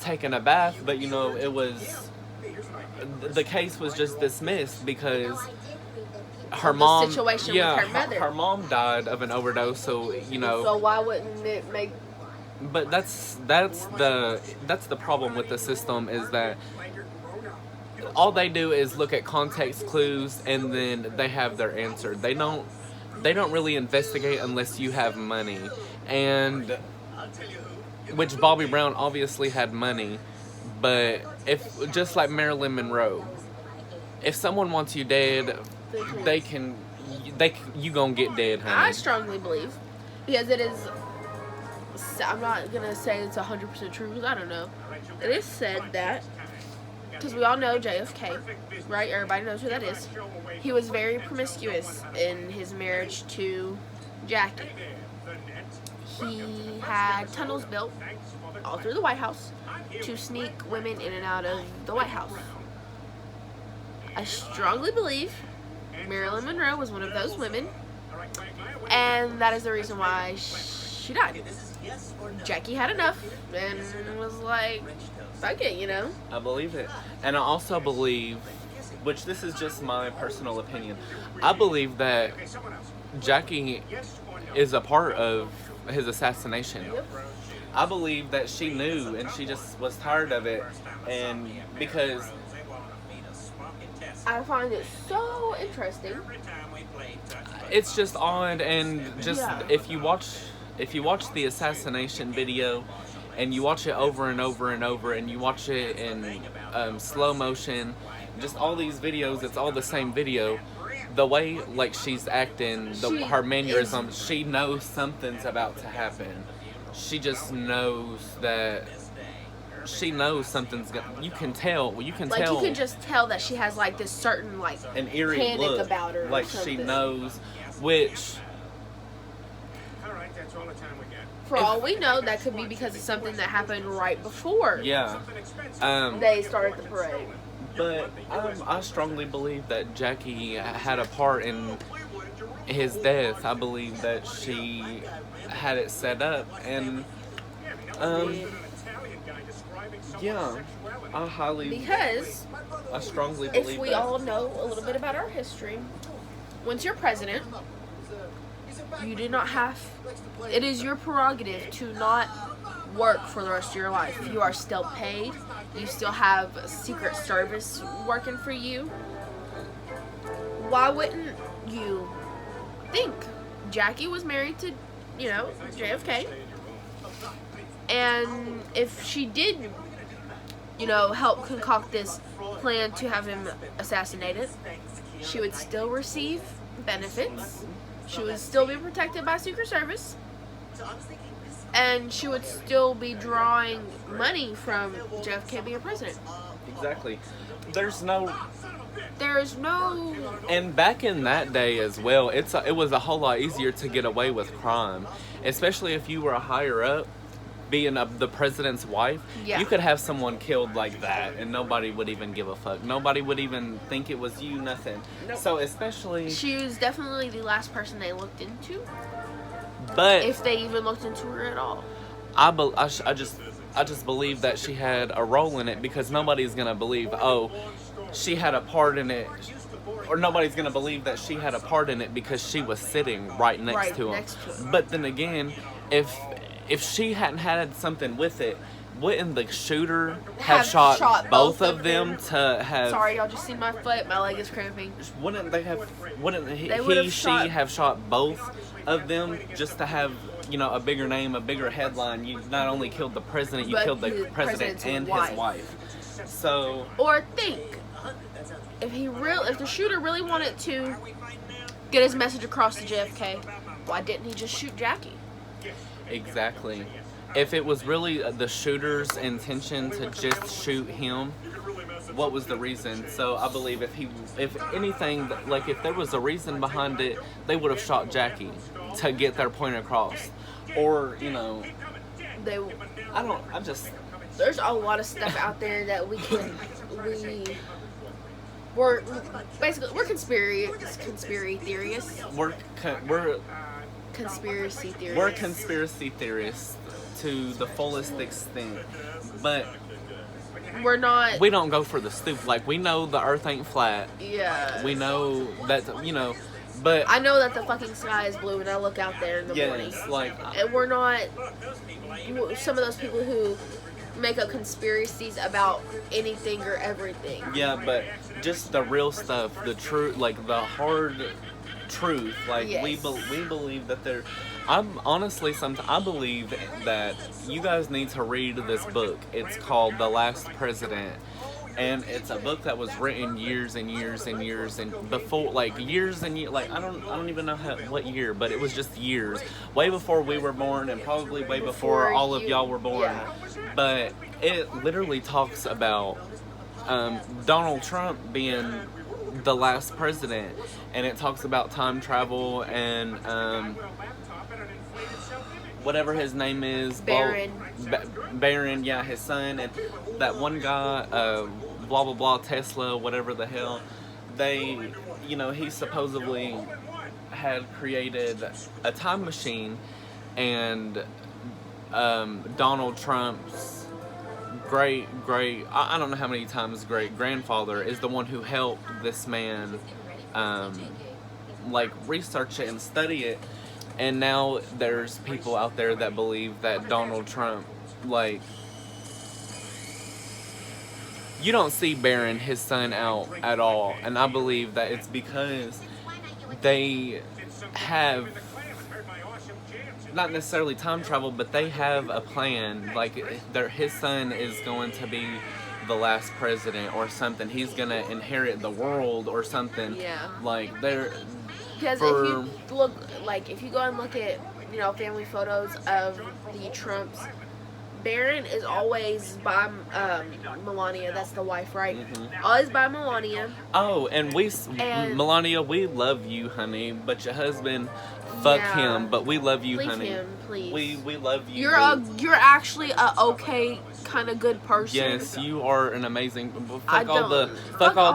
taking a bath, but you know, it was, the case was just dismissed because her mom, situation with her mother. her mom died of an overdose, so you know. So why wouldn't it make? But that's the problem with the system, is that all they do is look at context clues and then they have their answer. They don't really investigate unless you have money. And which Bobby Brown obviously had money, but if, just like Marilyn Monroe, if someone wants you dead, you gonna get dead, honey. I strongly believe, because it is, I'm not gonna say it's 100% true because I don't know. It is said that, because we all know JFK, right? Everybody knows who that is. He was very promiscuous in his marriage to Jackie. He had tunnels built all through the White House to sneak women in and out of the White House. I strongly believe Marilyn Monroe was one of those women, and that is the reason why she died. Jackie had enough and was like, fuck it, you know? I believe it. And I also believe, which this is just my personal opinion, I believe that Jackie is a part of his assassination. I believe that she knew and she just was tired of it, and because I find it so interesting. it's just odd, and just if you watch the assassination video and you watch it over and over and over, and you watch it in slow motion, just all these videos, it's all the same video. The way like she's acting, her mannerisms, she knows something's about to happen. She just knows that. She knows something's gonna. You can tell. You can like, tell. you can just tell that she has like this certain like an eerie panic look about her. Like she knows, which. Alright, that's all the time we got. For all we know, that could be because of something that happened right before Yeah. they started the parade. But I strongly believe that Jackie had a part in his death. I believe that she had it set up, and yeah, Because I strongly believe if we that. all know a little bit about our history, once you're president, you do not have, it is your prerogative to not work for the rest of your life. You are still paid. You still have Secret Service working for you. Why wouldn't you think Jackie was married to, you know, JFK? And if she did, you know, help concoct this plan to have him assassinated, she would still receive benefits. She would still be protected by Secret Service. And she would still be drawing money from JFK being president. Exactly. There's no. And back in that day as well, it was a whole lot easier to get away with crime, especially if you were a higher up, being the president's wife. Yeah. You could have someone killed like that, and nobody would even give a fuck. Nobody would even think it was you. Nothing. Nope. So especially. She was definitely the last person they looked into, But if they even looked into her at all. I just believe that she had a role in it, because nobody's gonna believe, oh, she had a part in it, or nobody's gonna believe that she had a part in it because she was sitting right next to him. But then again, if she hadn't had something with it, wouldn't the shooter have shot both of them to have? Sorry, y'all just seen my foot. My leg is cramping. Wouldn't they have? Wouldn't They would have shot- have shot both of them just to have, you know, a bigger name, a bigger headline? You not only killed the president, you But killed the the president president's and wife. his wife. So Or think, if the shooter really wanted to get his message across to JFK, why didn't he just shoot Jackie? exactly. if it was really the shooter's intention to just shoot him, what was the reason? So I believe if anything, like if there was a reason behind it, they would have shot Jackie to get their point across. Or, you know, There's a lot of stuff out there that we're conspiracy theorists. We're Conspiracy theorists. We're conspiracy theorists to the fullest extent, but we're not. We don't go for the stupid. Like, we know the Earth ain't flat. Yeah. We know that, you know, but I know that the fucking sky is blue when I look out there in the morning. like, and we're not some of those people who make up conspiracies about anything or everything. yeah, but just the real stuff, the truth, like the hard truth. Like, Yes. we believe that there. I'm honestly, I believe that you guys need to read this book. It's called The Last President, and it's a book that was written years and years and years and before, like years and years. Like I don't even know what year, but it was just years, way before we were born, and probably way before all of y'all were born. Yeah. But it literally talks about Donald Trump being the last president, and it talks about time travel and whatever his name is, Barron. Barron, yeah, his son, and that one guy, blah blah blah, Tesla, whatever the hell. They, you know, he supposedly had created a time machine, and Donald Trump's I don't know how many times great grandfather is the one who helped this man like research it and study it. And now there's people out there that believe that Donald Trump, like, you don't see Barron, his son, out at all. And I believe that it's because they have, not necessarily time travel, but they have a plan. Like, his son is going to be the last president or something. He's going to inherit the world or something. Yeah. Like, they're... Because if you go and look at, you know, family photos of the Trumps, Barron is always by Melania. That's the wife, right? Mm-hmm. Always by Melania. Oh, and Melania, we love you, honey, but your husband, fuck Yeah. him, but we love you, Leave honey. him, please. We love you. You're actually a okay kind of good person. Yes, you are an amazing. Fuck all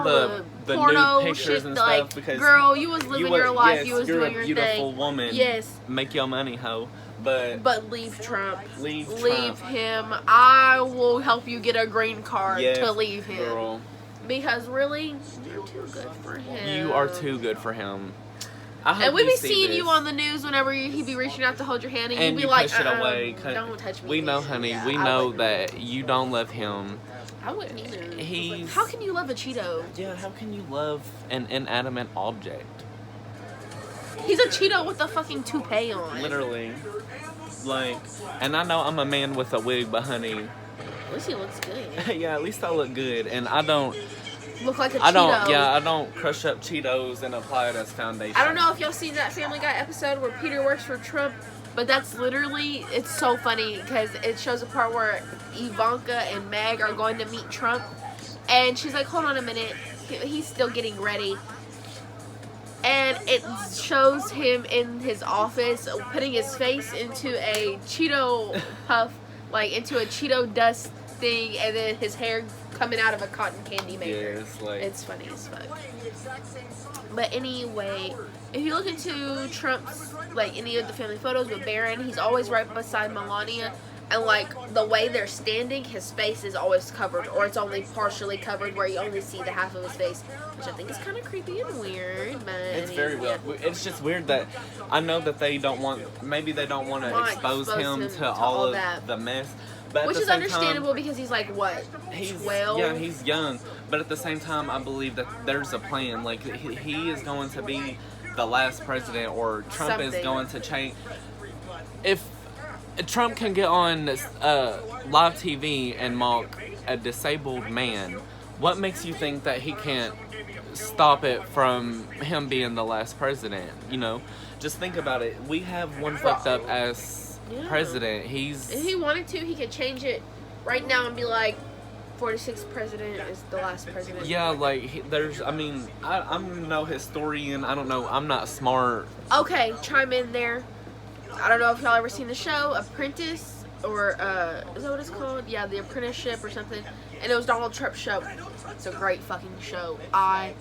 the porno nude pictures shit, and like, stuff, because girl, you was living your life. Yes, you was you're doing a your beautiful thing. woman. Yes. Make your money, hoe. But leave Trump. Leave him. I will help you get a green card yes, to leave him. Girl. Because really, you're too good for him. You are too good for him. I hope And we you be see seeing this. you on the news whenever he be reaching out to hold your hand, and you be you like, push it away. don't touch me. We know, bitch." honey. Yeah, we I know wouldn't. that you don't love him. I wouldn't either. How How can you love a Cheeto? Yeah, how can you love an inanimate object? He's a Cheeto with a fucking toupee on. Literally. Like, and I know I'm a man with a wig, but honey, At least he looks good. yeah, at least I look good, and I don't Look like a Cheeto. I don't crush up Cheetos and apply it as foundation. I don't know if y'all seen that Family Guy episode where Peter works for Trump, but that's literally, it's so funny because it shows a part where Ivanka and Meg are going to meet Trump, and she's like, hold on a minute, he's still getting ready. And it shows him in his office putting his face into a Cheeto puff, like into a Cheeto dust thing, and then his hair coming out of a cotton candy maker. Yes, like, It's funny as fuck. But anyway, if you look into Trump's, like, any of the family photos with Barron, he's always right beside Melania. And, like, the way they're standing, his face is always covered. Or it's only partially covered where you only see the half of his face. Which I think is kind of creepy and weird. But it's very weird. It's just weird that I know that they don't want, maybe they don't want to expose him to all of that. the mess. But Which at is the same understandable time, because he's like, what, he's 12? Yeah, he's young. But at the same time, I believe that there's a plan. Like, he is going to be the last president, or Trump is Something. going to change. If Trump can get on live TV and mock a disabled man, what makes you think that he can't stop it from him being the last president? You know, just think about it. We have one fucked up ass Yeah. president. If he wanted to, he could change it right now and be like, 46th president is the last president. Yeah, like there's. I mean, I'm no historian. I don't know. I'm not smart. Okay, chime in there. I don't know if y'all ever seen the show Apprentice, or is that what it's called? Yeah, The Apprenticeship or something. And it was Donald Trump's show. It's a great fucking show. I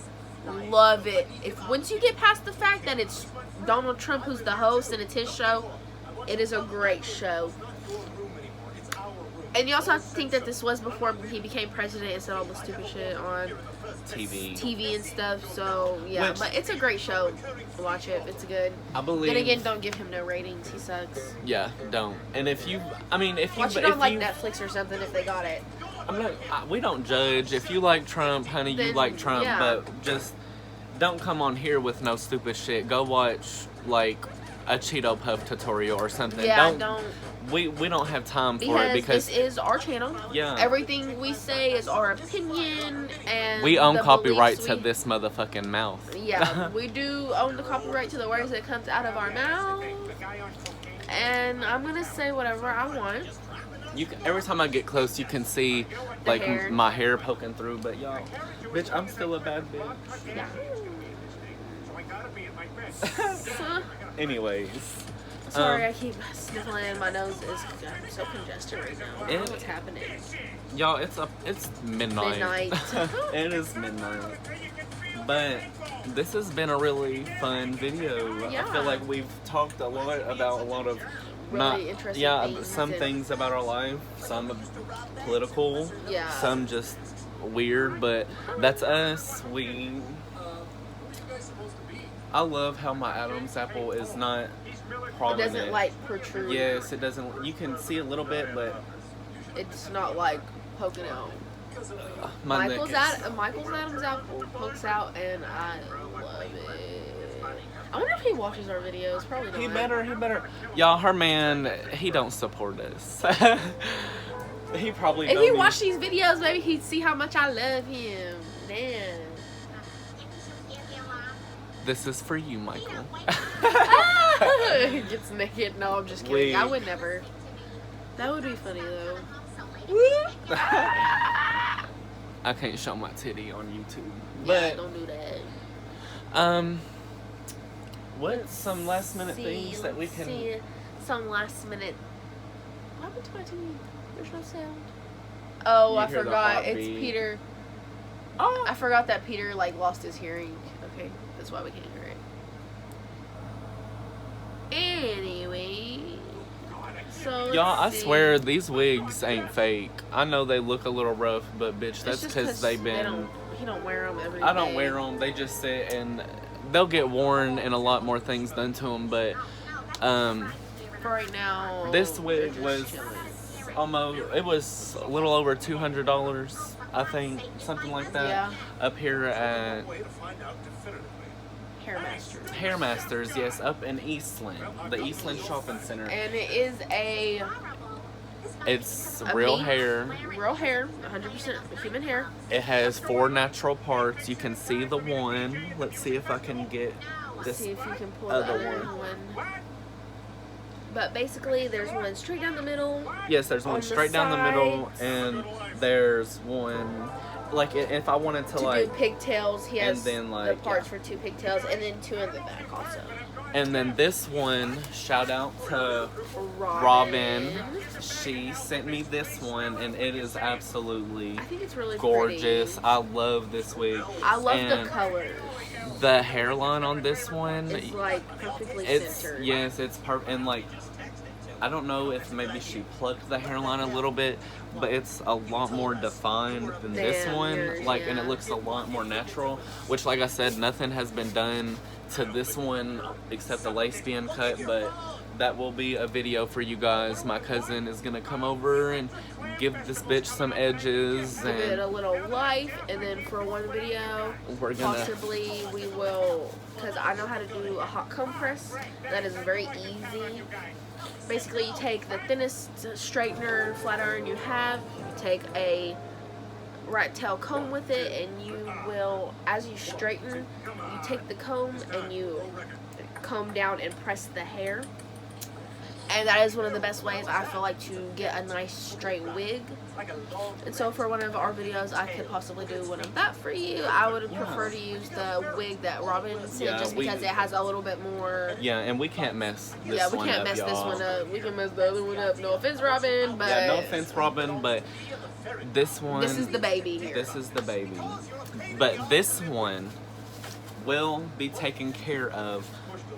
love it. If once you get past the fact that it's Donald Trump who's the host and it's his show, it is a great show. And you also have to think that this was before he became president and said all the stupid shit on TV and stuff. So yeah, but it's a great show. Watch it. It's good. I believe. Then again, don't give him no ratings. He sucks. Yeah, don't. And if you, I mean, if you watch it on like Netflix or something if they got it. I'm not. We don't judge. If you like Trump, honey, Then, you like Trump. yeah. But just don't come on here with no stupid shit. Go watch like a Cheeto Puff tutorial or something. Yeah, don't. We don't have time for it because this is our channel. Yeah. Everything we say is our opinion, and we own the copyright beliefs to we- this motherfucking mouth. Yeah, we do own the copyright to the words that comes out of our mouth. And I'm gonna say whatever I want. Every time I get close, you can see like hair. my hair poking through. But y'all, bitch, I'm still a bad bitch. Yeah. So I gotta be at my best. Anyways. Sorry, I keep sniffling. My nose is so congested right now. I don't know what's happening. Y'all, it's midnight. Midnight. It is midnight. But this has been a really fun video. I Yeah. feel like we've talked a lot about a lot of Really interesting things some and- things about our life, some political, Yeah. some just weird, but that's us. I love how my Adam's apple is not It prominent. doesn't like protrude. Yes, it doesn't. You can see a little bit, but It's not like poking out. my Michael's neck is- Michael's Adam's apple pokes out, and I love it. I wonder if he watches our videos. Probably not. He better. Y'all, her man, he don't support us. He probably If don't he even- watched these videos, maybe he'd see how much I love him. Damn. This is for you, Michael. He gets naked. No, I'm just kidding. I would never. That would be funny though. I can't show my titty on YouTube. Yeah, But don't do that. what's some last minute See, things that we let's can see. Some last minute. What happened to my TV? There's no sound. Oh, You I hear the forgot. It's heartbeat. Peter. Oh. I forgot that Peter like lost his hearing. Okay, that's why we can't hear it. Anyway, so Y'all, I let's see. swear these wigs ain't fake. I know they look a little rough, but bitch, It's that's just because they've been. He don't wear them every I don't day. wear them. They just sit and they'll get worn and a lot more things done to them. But For right now, this they're wig just was chilling. it was a little over $200, I think, something like that. Yeah. Up here at Way to find out definitively. Hairmaster. Hairmasters, yes, up in Eastland, the Eastland Shopping Center. And it is It's a real mink, hair. real hair, 100% human hair. It has 4 natural parts. You can see the one. Let's see if I can get Let's this see if you can pull other the other one. But basically, there's one straight down the middle. Yes, there's on one the straight down the middle, sides. and there's one, like, if I wanted to, To like, do pigtails, he has then, like, the parts for 2 pigtails, and then 2 in the back also. and then this one, shout out to Robin. She sent me this one, and it is absolutely I think it's really gorgeous. pretty. I love this wig. I love the And colors. the hairline on this one, It's like perfectly it's centered. yes, it's perfect. And like, I don't know if maybe she plucked the hairline a little bit, but it's a lot more defined than this Than one. yours, Like, and it yeah. looks a lot more natural. Which, like I said, nothing has been done to this one except the lace being cut. But that will be a video for you guys. My cousin is gonna come over and give this bitch some edges, Give it a and little life, and then for one video, we're gonna. possibly we will, because I know how to do a hot comb press. That is very easy. Basically, you take the thinnest straightener, flat iron you have, you take a rat tail comb with it, and you will, as you straighten, you take the comb and you comb down and press the hair. And that is one of the best ways I feel like to get a nice straight wig. And so for one of our videos, I could possibly do one of that for you. I would prefer to use the wig that Robin said, just because it has a little bit more. Yeah, and we can't mess this Yeah, we one can't up, mess y'all. this one up. We can mess the other one up. No offense, Robin, but Yeah, no offense, Robin, but this one. this is the baby here. This is the baby. But this one will be taken care of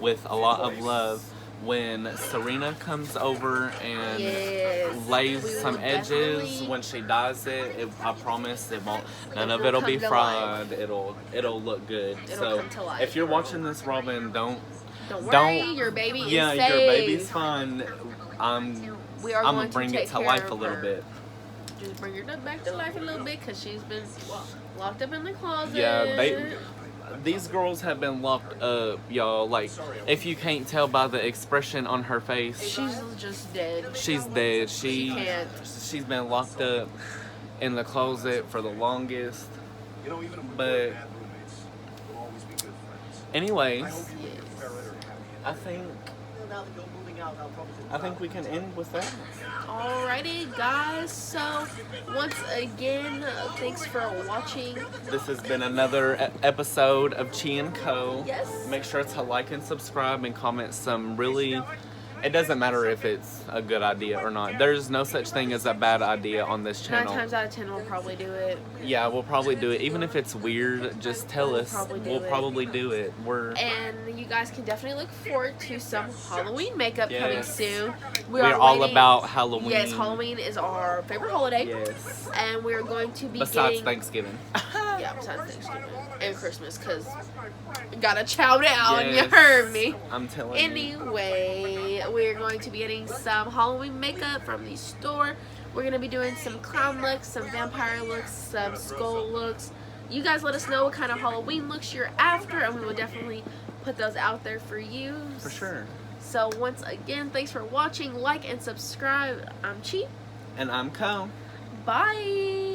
with a lot of love when Serena comes over and Yes. lays We some will edges. definitely- When she dyes it, I promise it won't. None of will it'll come be to fried. It'll look good. It'll so come to life. if you're watching this, Robin, don't Don't worry, don't- your baby is yeah, safe. your baby's fine. We are I'm going gonna to bring take it to care life of a little her. bit. Just bring her back to life a little bit because she's been locked up in the closet. Yeah, these girls have been locked up, y'all. Like, if you can't tell by the expression on her face, She's just dead. she's dead. She can't. She's been locked up in the closet for the longest. You know, even if we But- were bad roommates, we'll always be good friends. Anyways, Yes. I think we can end with that. Alrighty, guys. So, once again, thanks for watching. This has been another episode of Chi and Co. Yes. Make sure to like and subscribe and comment some really. It doesn't matter if it's a good idea or not. There's no such thing as a bad idea on this 9 channel. times out of 10, we'll probably do it. Yeah, we'll probably do it. Even if it's weird, just tell We'll us. probably do We'll it. probably do it. We're And you guys can definitely look forward to some Halloween makeup coming Yes. soon. we're all waiting- about Halloween. Yes, Halloween is our favorite holiday. Yes. And we're going to be Besides getting... Thanksgiving. Yeah, besides Thanksgiving and Christmas, because gotta chow down. Yes. You heard me. I'm telling you. Anyway, we're going to be getting some Halloween makeup from the store. We're going to be doing some clown looks, some vampire looks, some skull looks. You guys let us know what kind of Halloween looks you're after, and we will definitely put those out there for you. For sure. So once again, thanks for watching. Like and subscribe. I'm Chi. And I'm Co. Bye.